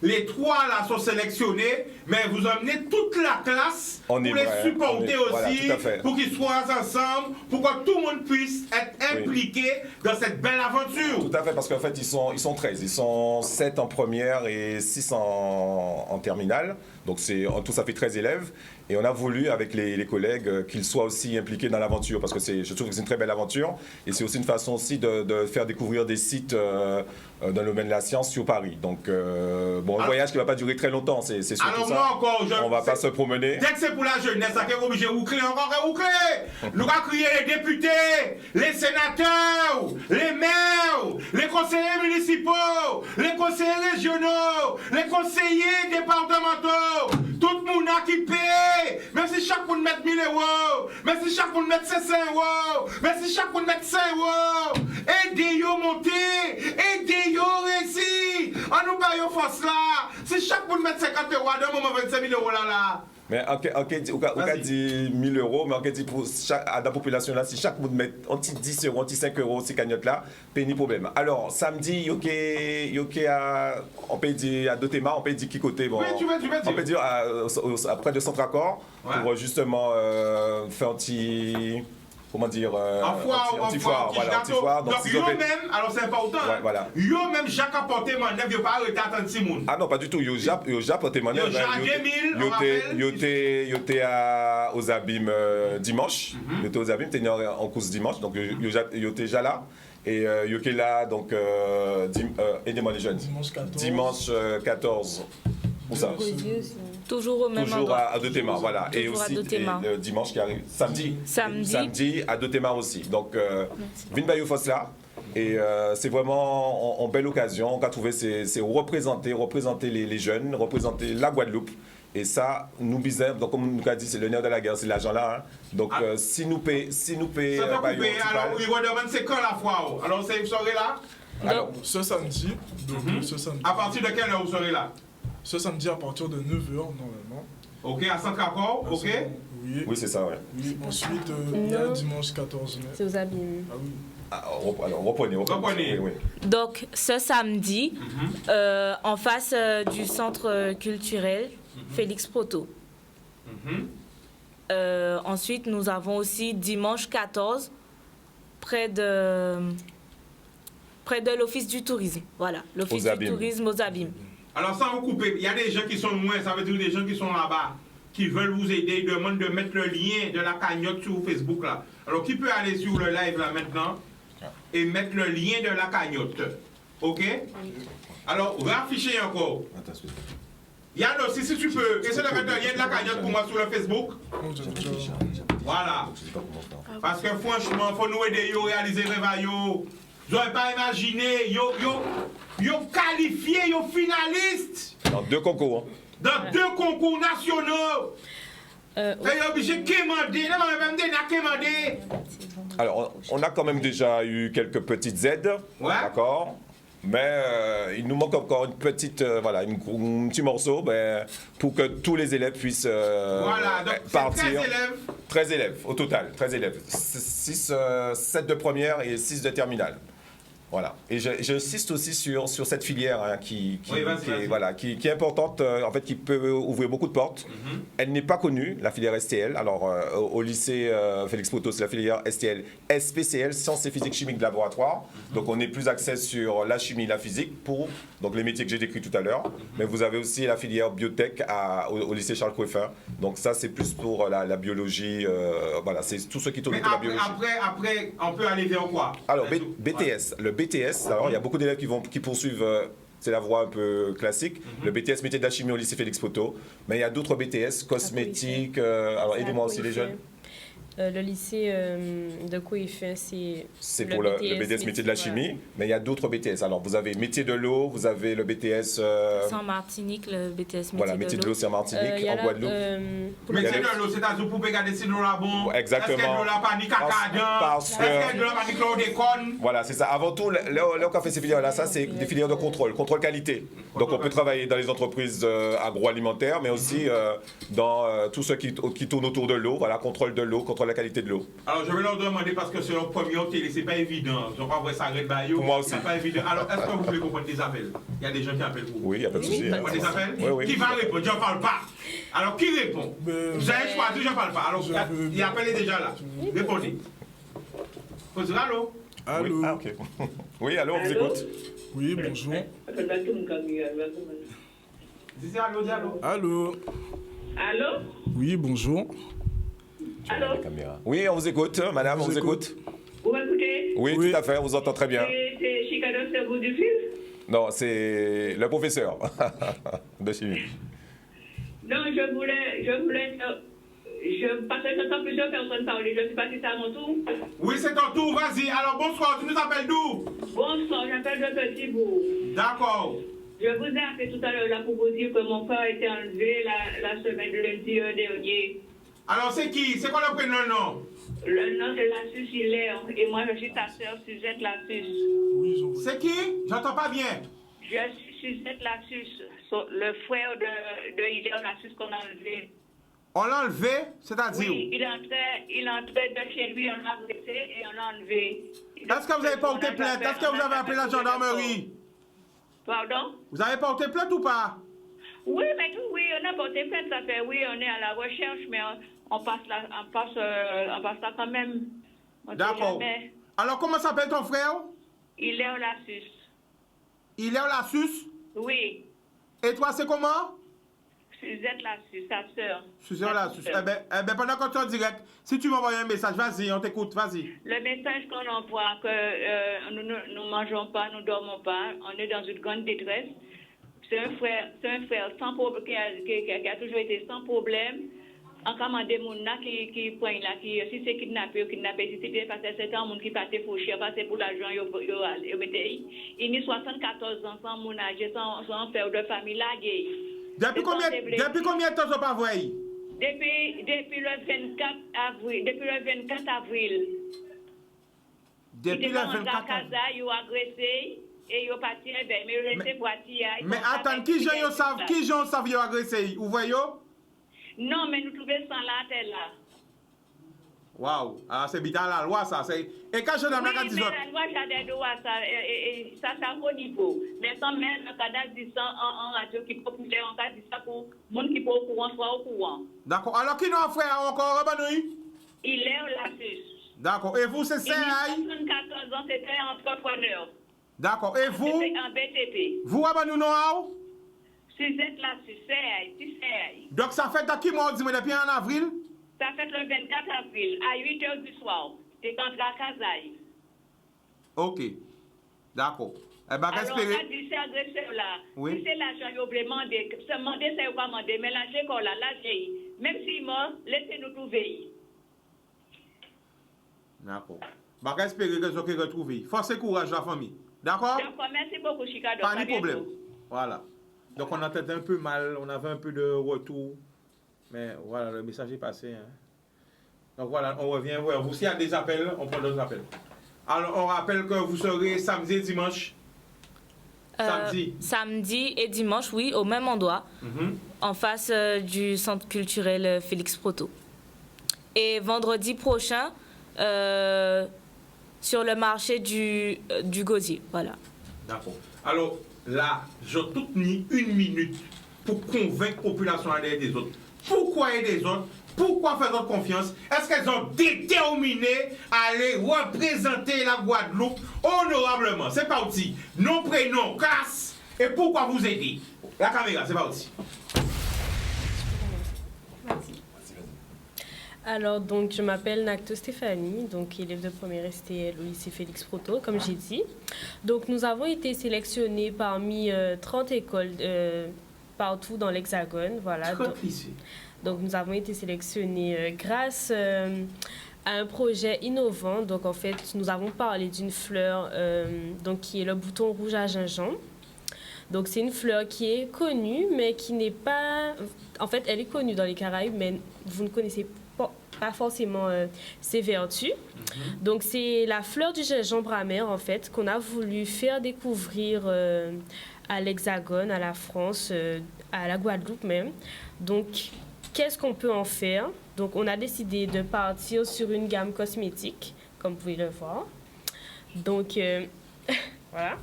Les 3 là sont sélectionnés, mais vous emmenez toute la classe pour les supporter aussi, voilà, pour qu'ils soient ensemble, pour que tout le monde puisse être impliqué dans cette belle aventure. Tout à fait, parce qu'en fait, ils sont 13. Ils sont 7 en première et 6 en terminale. Donc en tout, ça fait 13 élèves. Et on a voulu, avec les collègues, qu'ils soient aussi impliqués dans l'aventure, parce que je trouve que c'est une très belle aventure. Et c'est aussi une façon aussi de faire découvrir des sites dans le domaine de la science sur Paris. Donc, un voyage qui ne va pas durer très longtemps, c'est surtout alors ça. Moi encore, on ne va pas se promener. Dès que c'est pour la jeunesse, ça est obligé de roucler encore et roucler. Nous allons crier les députés, les sénateurs, les maires, les conseillers municipaux, les conseillers régionaux, les conseillers départementaux, tout le monde qui paye, même si chaque monde met 1000 euros, même si chaque monde met 500 euros, même si chaque monde met 100 euros, aidez-yo monter, aidez-yo réussir, on nous baille force là, si chaque monde met 50 euros, d'un moment 25 000 euros là. Mais on dit 1000 euros, mais on dit pour à la population là, si chaque monde met un petit 10 euros, un petit 5 euros, ces cagnottes là, pas de problème. Alors, samedi, on peut dire à Dotema, on peut dire qui côté, bon, on peut dire après de Centre-Accord, pour justement faire un petit... Comment dire, anti-foire, voilà, anti-foire. Donc, yo-même, alors c'est important, voilà. Yo-même, Jacques a porté manœuvre, il n'a pas arrêté à attendre 6 moun. Ah non, pas du tout, yo porté manœuvre. Yo était aux Abîmes dimanche, yo était aux Abîmes, t'es en course dimanche, donc yo était déjà là. Et yo était là, donc, aidez-moi les jeunes. Dimanche 14. Où ça? Toujours au même endroit. Toujours à Dotema, voilà. Et aussi le dimanche qui arrive, samedi à Dotema aussi. Donc, Vin Bayou Fosla. Et c'est vraiment en belle occasion. On a trouvé, c'est représenter les jeunes, représenter la Guadeloupe. Et ça, nous bisons, donc comme nous a dit, c'est le nerf de la guerre, c'est l'argent là. Hein. Donc si nous paye. Ça t'a coupé, alors oui, on demande c'est quand la fois? Alors c'est une soirée là? Alors, ce samedi, donc ce samedi. À partir de quelle heure vous serez là? Ce samedi à partir de 9h normalement. Ok, à Centre-Accord, ok? Oui, c'est ça, ouais. Oui, ensuite, il y a dimanche 14 mai. C'est aux abîmes. Ah oui. Alors, reprenez. Oui. Donc, ce samedi, en face du centre culturel Félix Proto. Ensuite, nous avons aussi dimanche 14, près de l'Office du tourisme. Voilà, l'Office du tourisme aux Abîmes. Alors, sans vous couper, il y a des gens qui sont loin, ça veut dire des gens qui sont là-bas, qui veulent vous aider, ils demandent de mettre le lien de la cagnotte sur Facebook là. Alors, qui peut aller sur le live là maintenant et mettre le lien de la cagnotte? Ok? Alors, réaffichez encore. Yann aussi, si tu peux, essaie de mettre le lien de la cagnotte pour moi sur le Facebook. Voilà. Parce que franchement, il faut nous aider à réaliser le rêve. Vous n'aurez pas imaginé, yo qualifié, yo finaliste. Dans 2 concours. Dans 2 concours nationaux. Et obligé de quémander. Alors, on a quand même déjà eu quelques petites aides. Ouais. D'accord. Mais il nous manque encore une petite, un petit morceau pour que tous les élèves puissent voilà, donc partir. 13 élèves. 13 élèves au total, 13 élèves. 7 de première et 6 de terminale. Voilà. Et j'insiste aussi sur cette filière qui est importante, en fait, qui peut ouvrir beaucoup de portes. Elle n'est pas connue, la filière STL. Alors, au lycée Félix Proto, c'est la filière STL, SPCL, sciences et physique chimique de laboratoire. Donc, on est plus axé sur la chimie, la physique, pour donc, les métiers que j'ai décrits tout à l'heure. Mais vous avez aussi la filière biotech au lycée Charles Coeffin. Donc, ça, c'est plus pour la biologie. Voilà, c'est tout ce qui tourne autour de la biologie. Après, on peut aller vers quoi? Alors, BTS. Le BTS, alors il y a beaucoup d'élèves qui poursuivent, c'est la voie un peu classique, le BTS métier de la chimie au lycée Félix Proto, mais il y a d'autres BTS, cosmétiques, alors aidez-moi aussi les jeunes. Le lycée de Coeffin, c'est pour le BTS métier de la chimie, mais il y a d'autres BTS. Alors vous avez métier de l'eau, vous avez le BTS... Saint-Martinique, le BTS métier de l'eau, Saint-Martinique, en Guadeloupe. Métier de l'eau, c'est-à-dire pour regarder si l'eau là bon. Exactement. Est-ce que l'eau là pas ni caca est-ce que l'eau là pas ni chlordécone? Voilà, c'est ça. Avant tout, là où on fait ces filières-là, ça c'est des filières de contrôle qualité. Donc on peut travailler dans les entreprises agroalimentaires, mais aussi dans tout ce qui tourne autour de l'eau, voilà, contrôle de l'eau, contrôle la qualité de l'eau. Alors je vais leur demander parce que c'est leur premier télé, c'est pas évident. Je crois que ça arrête baillot. Pour moi aussi. C'est pas évident. Alors est-ce que vous voulez qu'on prenne des appels? Il y a des gens qui appellent vous. Oui, il n'y a pas de souci. On prend des appels? Oui. Qui va répondre? J'en parle pas. Alors qui répond? Vous avez choisi, j'en parle pas. Alors il appelle déjà là. Répondez. Faut dire allô? Allô? Oui. Ah, ok. Oui, allô, on vous écoute. Oui, bonjour. Dis allô, dis allô. Allô? Allô? Oui, bonjour. Allô? Oui, on vous écoute, madame, on vous écoute. Vous m'écoutez? Oui, tout à fait, on vous entend très bien. C'est Chicago Cerveau du Fils? Non, c'est le professeur de chimie. Non, je voulais parce que j'entends plusieurs personnes parler. Je ne sais pas si c'est à mon tour. Oui, c'est ton tour, vas-y. Alors bonsoir, tu nous appelles d'où? Bonsoir, j'appelle de Petit-Bourg. D'accord. Je vous ai appelé tout à l'heure là pour vous dire que mon père a été enlevé la semaine de lundi dernier. Alors c'est qui? C'est quoi le prénom, le nom? Le nom c'est Lassus Hilaire et moi je suis ta sœur Suzette Lassus. C'est qui? J'entends pas bien. Je suis Suzette Lassus, le frère de Hilaire Lassus qu'on a enlevé. On l'a enlevé? C'est-à-dire? Oui, il entrait de chez lui, on l'a blessé et on l'a enlevé. Est-ce que vous avez porté plainte? Est-ce que vous avez appelé la gendarmerie? Pardon? Vous avez porté plainte ou pas? Oui, mais oui, on a porté plainte, ça fait oui, on est à la recherche, mais on passe là quand même. D'accord. Alors comment s'appelle ton frère? Hilaire Lassus. Hilaire Lassus? Oui. Et toi, c'est comment? Suzette Lassus, sa sœur. Suzette Lassus. Eh ben, pendant qu'on est en direct, si tu m'envoies un message, vas-y, on t'écoute, vas-y. Le message qu'on envoie, que nous ne mangeons pas, nous ne dormons pas, on est dans une grande détresse. C'est un frère sans problème, qui a toujours été sans problème. En commandé mon là qui point là si c'est kidnappé si c'était parce que c'est un monde qui passait fauché passer pour l'argent yo mettez il ni 74 ans sans mon âge sans père de famille là depuis combien de temps ça pas voyé depuis le 24 avril depuis le 24 avril il a agressé et ils partent, mais restez Poitiers. Mais attends, qui j'en savent yo agressé? Vous voyez? Non, mais nous trouvons sans la tête là. Waouh, ah, c'est bien la loi ça. Et quand je donne la Oui, mais la loi, j'ai des droits, ça au niveau. Mais sans même le cadavre dit ça en radio qui populaire, on a dit ça pour les gens qui sont au courant, soit au courant. D'accord, alors qui nous fait encore Rabanoui? Il est au lapsus. D'accord, et vous c'est CAI? 74 ans, c'était entrepreneur. D'accord, et vous? C'était en BTP. Vous Rabanou non? Si vous êtes lapsus, CAI, si CAI. Donc ça fait qui m'a dit depuis en avril? Ça fait le 24 avril, à 8h du soir. C'est contre la Kazaï. Ok, d'accord. Eh ben, alors, espérer. on a dit, c'est agresseur là. Oui. Si c'est l'argent, vous voulez demander. Se demander, c'est pas demander. Mais là, j'ai quoi là, j'ai. Même s'il est mort, laissez-nous trouver. D'accord. Bah, espérer que vous allez retrouver. Force et courage, la famille. D'accord? D'accord, merci beaucoup, Chicago. Pas de problème. Voilà. Donc, on a peut-être un peu mal, on avait un peu de retour. Mais voilà, le message est passé. Hein. Donc voilà, on revient vers vous. S'il y a des appels, on prend d'autres appels. Alors, on rappelle que vous serez samedi et dimanche. Samedi et dimanche, oui, au même endroit, en face du centre culturel Félix Proto. Et vendredi prochain, sur le marché du Gosier. Voilà. D'accord. Alors, là, je tout mis 1 minute pour convaincre la population à l'aider des autres. Pourquoi aider des autres? Pourquoi faire d'autres confiance? Est-ce qu'elles ont déterminé à aller représenter la Guadeloupe honorablement? C'est parti. Nom, prénom, classe. Et pourquoi vous aider? La caméra, c'est parti. Alors, donc, je m'appelle Nacto Stéphanie, donc élève de première STL au lycée Félix Proto, comme j'ai dit. Donc, nous avons été sélectionnés parmi 30 écoles partout dans l'Hexagone. Voilà. Donc, nous avons été sélectionnés grâce à un projet innovant. Donc, en fait, nous avons parlé d'une fleur donc, qui est le bouton rouge à gingembre. Donc, c'est une fleur qui est connue, mais qui n'est pas... En fait, elle est connue dans les Caraïbes, mais vous ne connaissez pas forcément ses vertus. Donc, c'est la fleur du gingembre amer, en fait, qu'on a voulu faire découvrir à l'Hexagone, à la France, à la Guadeloupe même. Donc, qu'est-ce qu'on peut en faire? Donc, on a décidé de partir sur une gamme cosmétique, comme vous pouvez le voir. Donc, voilà.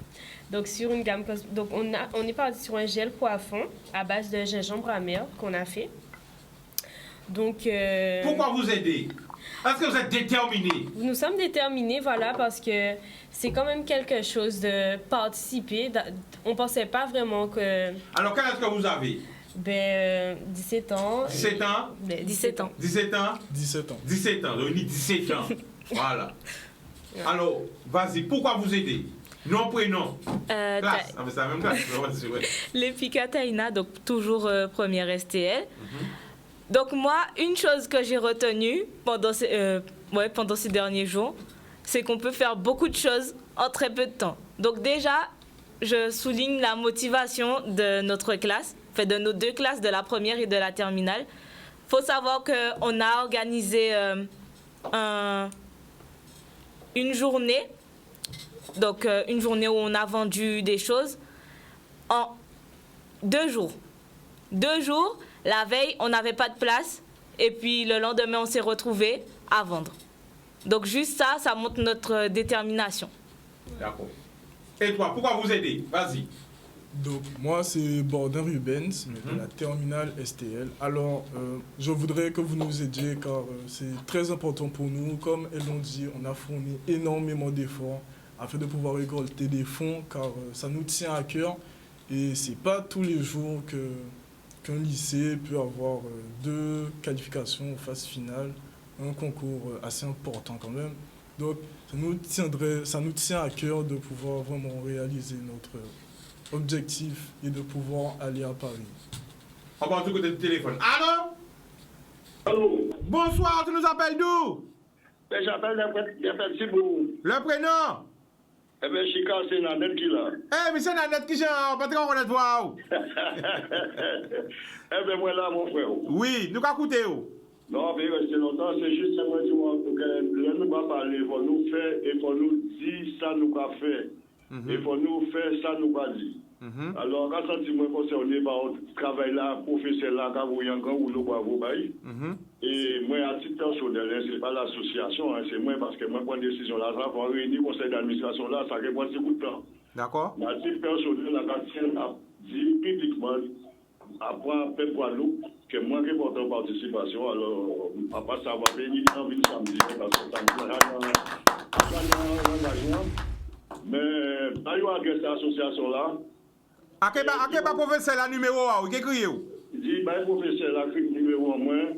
Donc, sur une gamme donc on est parti sur un gel coiffant à base de gingembre amer qu'on a fait. Donc, pourquoi vous aider? Est-ce que vous êtes déterminés? Nous sommes déterminés, voilà, parce que c'est quand même quelque chose de participer. On ne pensait pas vraiment que... Alors, quel âge que vous avez? 17 ans. 17 ans? 17 ans. 17 ans? 17 ans. 17 ans, donc 17 ans. Voilà. Alors, vas-y, pourquoi vous aider? Nom, prénom. Classe. Ah, mais c'est la même classe. Les Picataina, donc toujours première STL. Donc moi, une chose que j'ai retenue pendant ces derniers jours, c'est qu'on peut faire beaucoup de choses en très peu de temps. Donc déjà, je souligne la motivation de notre classe, fait de nos 2 classes, de la première et de la terminale. Il faut savoir qu'on a organisé une journée, donc une journée où on a vendu des choses en 2 jours. 2 jours, la veille, on n'avait pas de place et puis le lendemain, on s'est retrouvés à vendre. Donc juste ça, ça montre notre détermination. D'accord. Et toi, pourquoi vous aider? Vas-y. Donc, moi, c'est Bordin Rubens, de la terminale STL. Alors, je voudrais que vous nous aidiez car c'est très important pour nous. Comme elles l'ont dit, on a fourni énormément d'efforts afin de pouvoir récolter des fonds car ça nous tient à cœur. Et ce n'est pas tous les jours qu'un lycée peut avoir 2 qualifications en phase finale, un concours assez important quand même. Donc, ça nous tient à cœur de pouvoir vraiment réaliser notre objectif et de pouvoir aller à Paris. On va du côté du téléphone. Allô? Allô? Bonsoir, tu nous appelles d'où? J'appelle Sibou. Le prénom? Eh bien, Chica, c'est Nanette qui l'a. Eh, mais c'est Nanette qui j'ai un patron, on va te voir. Eh bien, moi là, mon frère. Oui, nous qu'à écouter. Non, mais rester longtemps, c'est juste un moment que nous va parler, il faut nous faire et il faut nous dire ça, nous va faire. Il faut nous faire ça, nous pas dire. Alors, quand ça dit moi concerné par le travail là, professeur là, quand vous y en ou nous bravo, et moi, à titre personnel, ce n'est pas l'association, c'est moi parce que moi, prendre une décision là, ça va réunir le conseil d'administration là, ça répond à beaucoup de temps. D'accord. Mais à titre personnel, la Gatien a dit publiquement, après Pep Guadeloupe, que moi qui porte en participation, alors, après ça va venir en ville samedi, parce que samedi, mais, pas eu à cette association là. À quel professeur la numéro 1, qui crié ou? Dit, bah, professeur la numéro 1 moins,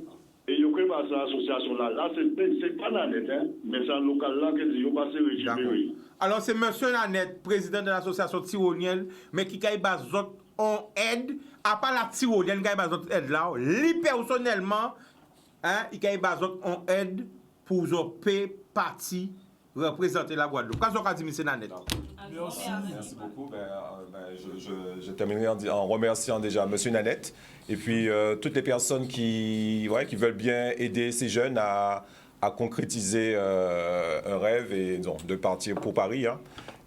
et il y a que cette association là. Là, c'est pas la net, hein, mais c'est un local là que dit, il passe régime. Alors, c'est monsieur Nanette, président de l'association Tyrolienne, mais qui a besoin en aide, à part la Tyrolienne qui a besoin d'aide là, lui personnellement, hein, il a besoin en aide pour payer partie représenter la Guadeloupe. Qu'est-ce qu'on a dit, monsieur Nanette? Merci beaucoup. Je terminerai en remerciant déjà M. Nanette et puis toutes les personnes qui veulent bien aider ces jeunes à concrétiser un rêve et donc, de partir pour Paris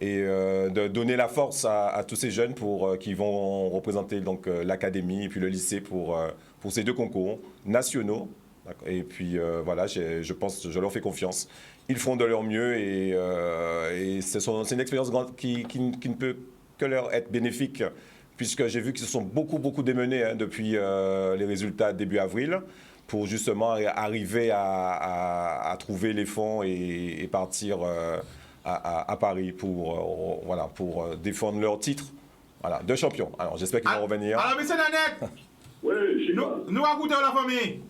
et de donner la force à tous ces jeunes qui vont représenter donc l'académie et puis le lycée pour ces deux concours nationaux. Et puis voilà, je pense, je leur fais confiance. Ils font de leur mieux et c'est une expérience qui ne peut que leur être bénéfique, puisque j'ai vu qu'ils se sont beaucoup démenés depuis les résultats début avril pour justement arriver à trouver les fonds et partir à Paris pour défendre leur titre de champion. Alors j'espère qu'ils vont revenir. Alors, monsieur Nanette, oui, nous écoutons la famille.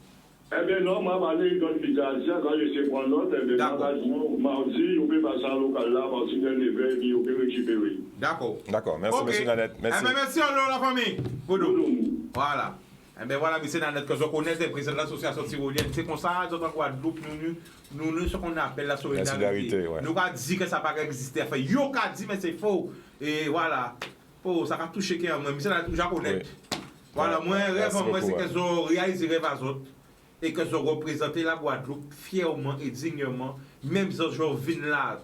Eh bien non, moi, je vais dans l'hôpital, quand je sais prendre l'autre, eh bien, mardi, on peut passer à local là, mardi de 9h, et on peut récupérer. D'accord, merci, monsieur Nanette. Merci. Eh bien, merci à la famille. Voilà. Eh bien, voilà, monsieur Nanette, que je connais, le président de l'association Tyrolienne. C'est comme ça, dans Guadeloupe, nous, ce qu'on appelle la solidarité. Ouais. Nous, avons dit que ça n'a pas existé. Enfin, yo, avons dit, mais c'est faux. Et voilà. Oh, ça a touché quelqu'un. Monsieur Nanette, je connais. Voilà, moi, rêve, moi, c'est que je réalise les rêves à autres. Et que je représente la Guadeloupe fièrement et dignement, même si je viens là,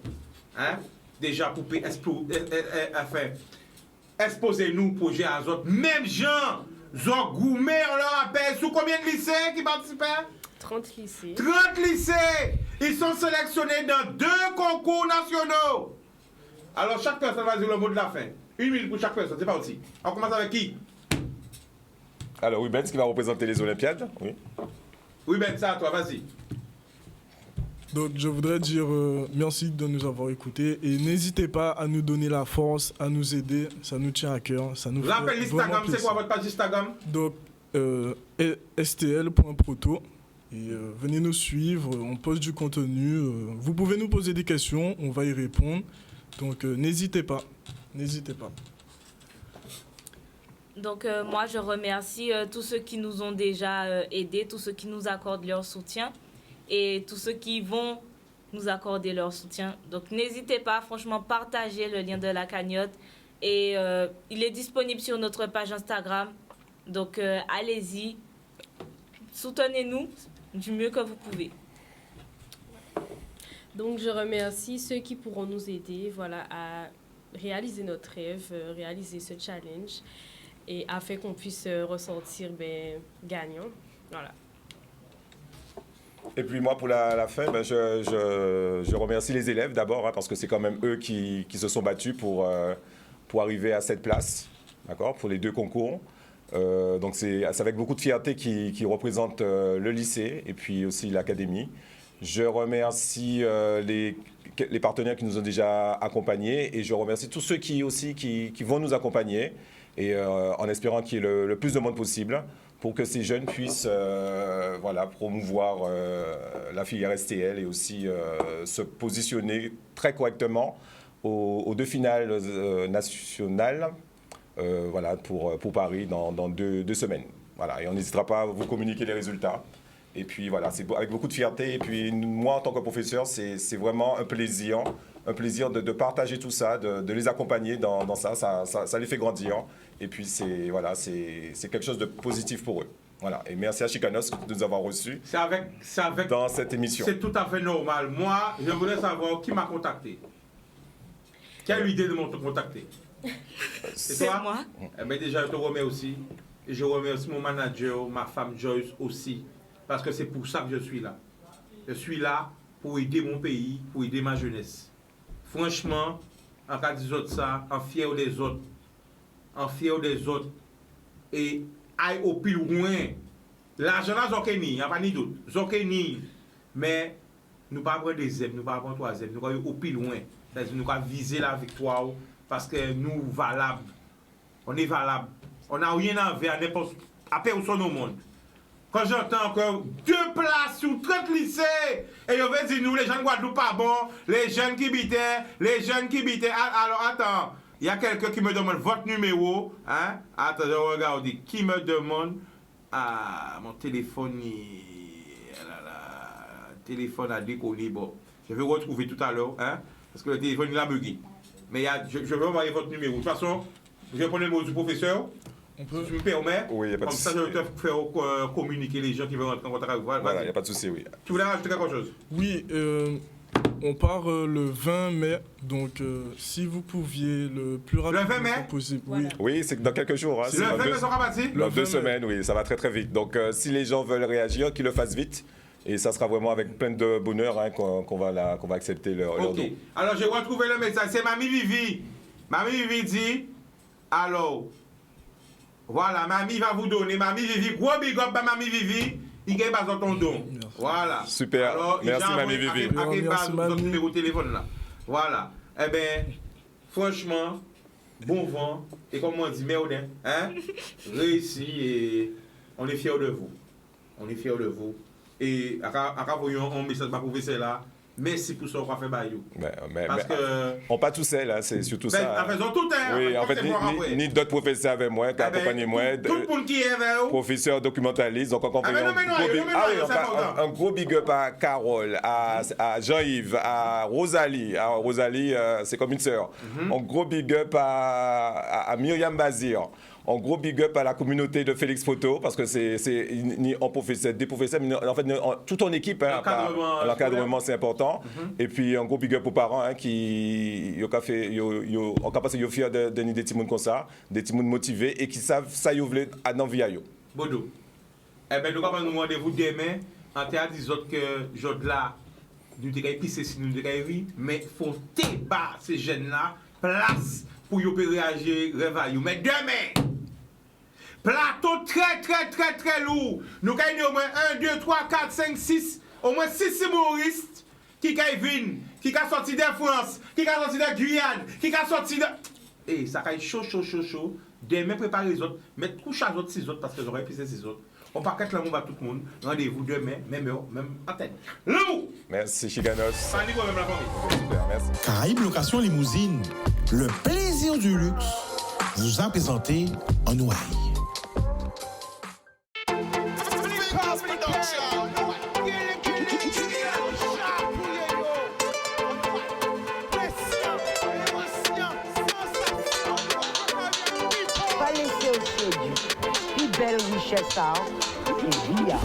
hein, déjà pour exposer nous projet à autres. Même gens, Jean Goumet, on leur appelle, sous combien de lycées qui participent? 30 lycées. 30 lycées! Ils sont sélectionnés dans 2 concours nationaux. Alors chaque personne va dire le mot de la fin. 1 minute pour chaque personne, c'est parti. On commence avec qui? Alors oui, Ben, qui va représenter les Olympiades. Oui. Oui, Ben, ça, toi, vas-y. Donc, je voudrais dire merci de nous avoir écoutés et n'hésitez pas à nous donner la force, à nous aider. Ça nous tient à cœur. Ça nous rappelle l'Instagram, c'est quoi votre page Instagram? Donc, stl.proto. Et venez nous suivre, on poste du contenu. Vous pouvez nous poser des questions, on va y répondre. Donc, n'hésitez pas. N'hésitez pas. Donc moi, je remercie tous ceux qui nous ont déjà aidés, tous ceux qui nous accordent leur soutien et tous ceux qui vont nous accorder leur soutien. Donc n'hésitez pas, franchement, partagez le lien de la cagnotte. Et il est disponible sur notre page Instagram. Donc allez-y, soutenez-nous du mieux que vous pouvez. Donc je remercie ceux qui pourront nous aider à réaliser notre rêve, réaliser ce challenge. Et afin qu'on puisse ressortir gagnant. Voilà. Et puis moi, pour la fin, je remercie les élèves d'abord, parce que c'est quand même eux qui se sont battus pour arriver à cette place, d'accord, pour les 2 concours. Donc c'est avec beaucoup de fierté qui représente le lycée et puis aussi l'académie. Je remercie les partenaires qui nous ont déjà accompagnés et je remercie tous ceux qui vont nous accompagner. Et en espérant qu'il y ait le plus de monde possible pour que ces jeunes puissent promouvoir la filière STL et aussi se positionner très correctement aux 2 finales nationales pour Paris dans 2 semaines. Voilà, et on n'hésitera pas à vous communiquer les résultats. Et puis voilà, c'est avec beaucoup de fierté. Et puis moi, en tant que professeur, c'est vraiment un plaisir de partager tout ça, de les accompagner dans ça. Ça les fait grandir. Et puis c'est quelque chose de positif pour eux. Voilà. Et merci à Chicanos de nous avoir reçus dans cette émission. C'est tout à fait normal. Moi, je voulais savoir qui m'a contacté. Quelle idée de me contacter? C'est toi? moi. Eh bien, déjà, je te remets aussi. Et je remercie mon manager, ma femme Joyce aussi. Parce que c'est pour ça que je suis là. Je suis là pour aider mon pays, pour aider ma jeunesse. Franchement, en cas des autres ça, en fier des autres. En fier des autres. Et aille au plus loin. L'argent là, il n'y a pas ni doute. Mais nous ne pas prendre deuxième, nous ne pas prendre troisième. Nous allons au plus loin. C'est-à-dire nous allons viser la victoire parce que nous valables. On est valables. On n'a rien à faire à n'importe à personne au monde. Quand j'entends encore 2 places sur 30 lycées, et on veut dire nous, les jeunes Guadeloupe pas bon, les jeunes qui bitaient. Alors attends, il y a quelqu'un qui me demande votre numéro. Hein? Attends, je regarde. Qui me demande mon téléphone, téléphone a déconné. Bon, je vais retrouver tout à l'heure, hein? Parce que le téléphone il a bugué. Mais je vais envoyer votre numéro. De toute façon, je vais prendre le numéro du professeur. Si tu me permets, oui, comme ça je vais te faire communiquer les gens qui veulent rentrer en contact avec vous. Voilà, il n'y a pas de souci, oui. Tu voulais rajouter quelque chose? Oui, on part le 20 mai, donc si vous pouviez le plus rapidement possible. Voilà. Oui, c'est dans quelques jours. Hein, le 20 mai sera parti? Dans 2 semaines, oui, ça va très très vite. Donc si les gens veulent réagir, qu'ils le fassent vite. Et ça sera vraiment avec plein de bonheur hein, qu'on va accepter leur don. Alors j'ai retrouvé le message, c'est Mamie Vivi. Mamie Vivi dit, alors, voilà, Mamie va vous donner, Mamie Vivi, gros big up à Mamie Vivi, il gagne pas ton don. Voilà. Super, alors, merci Mamie Vivi. Merci Mamie. Votre numéro de téléphone là. Voilà. Eh bien, franchement, bon vent, et comme on dit, merde, hein, réussi et on est fiers de vous. On est fiers de vous. Et à voyons un message pour professeur là, merci pour ça qu'on fait Bayou. Parce que on pas tout seul, hein, c'est surtout ça. En faisant tout hein. Oui, en fait, ni d'autres professeurs avec moi, qui accompagnent moi. Tout le monde qui est avec vous. Professeurs documentalistes, donc on fait un gros big up à Carole, à Jean-Yves, à Rosalie. Rosalie, c'est comme une sœur. Un gros big up à Myriam Bazir. En gros, big up à la communauté de Félix Photo, parce que c'est en professeur, des professeurs, mais en fait, toute en équipe, hein, l'encadrement, c'est important. Et puis, un gros big up aux parents hein, qui ont passé fiers de des petits monde comme ça, des petits monde motivés et qui savent ça y ouvrir à dans vie. Bodo. Eh bien, nous avons nous rendez-vous demain. En théâtre, des autres que je là, nous devons pisser si nous devons oui, mais il faut débattre ces jeunes-là, place pour y réagir, réveiller. Mais demain, plateau très lourd. Nous gagnons au moins 1, 2, 3, 4, 5, 6, au moins 6 humoristes qui viennent, qui sont sortis de France, qui sont sortis de Guyane, qui sont sortis de... Et ça va être chaud. Demain, préparez les autres. Mettez couche à les autres 6 autres parce que j'aurais pissé 6 autres. On part 4 l'amour à tout le monde. Rendez-vous demain, même heure, même antenne. L'amour! Merci, Chicanos. Super, merci. Caraïbes Location Limousine, le plaisir du luxe, vous a présenté en ouaille. Pas laisser au séduit. Plus belle richesse, c'est via.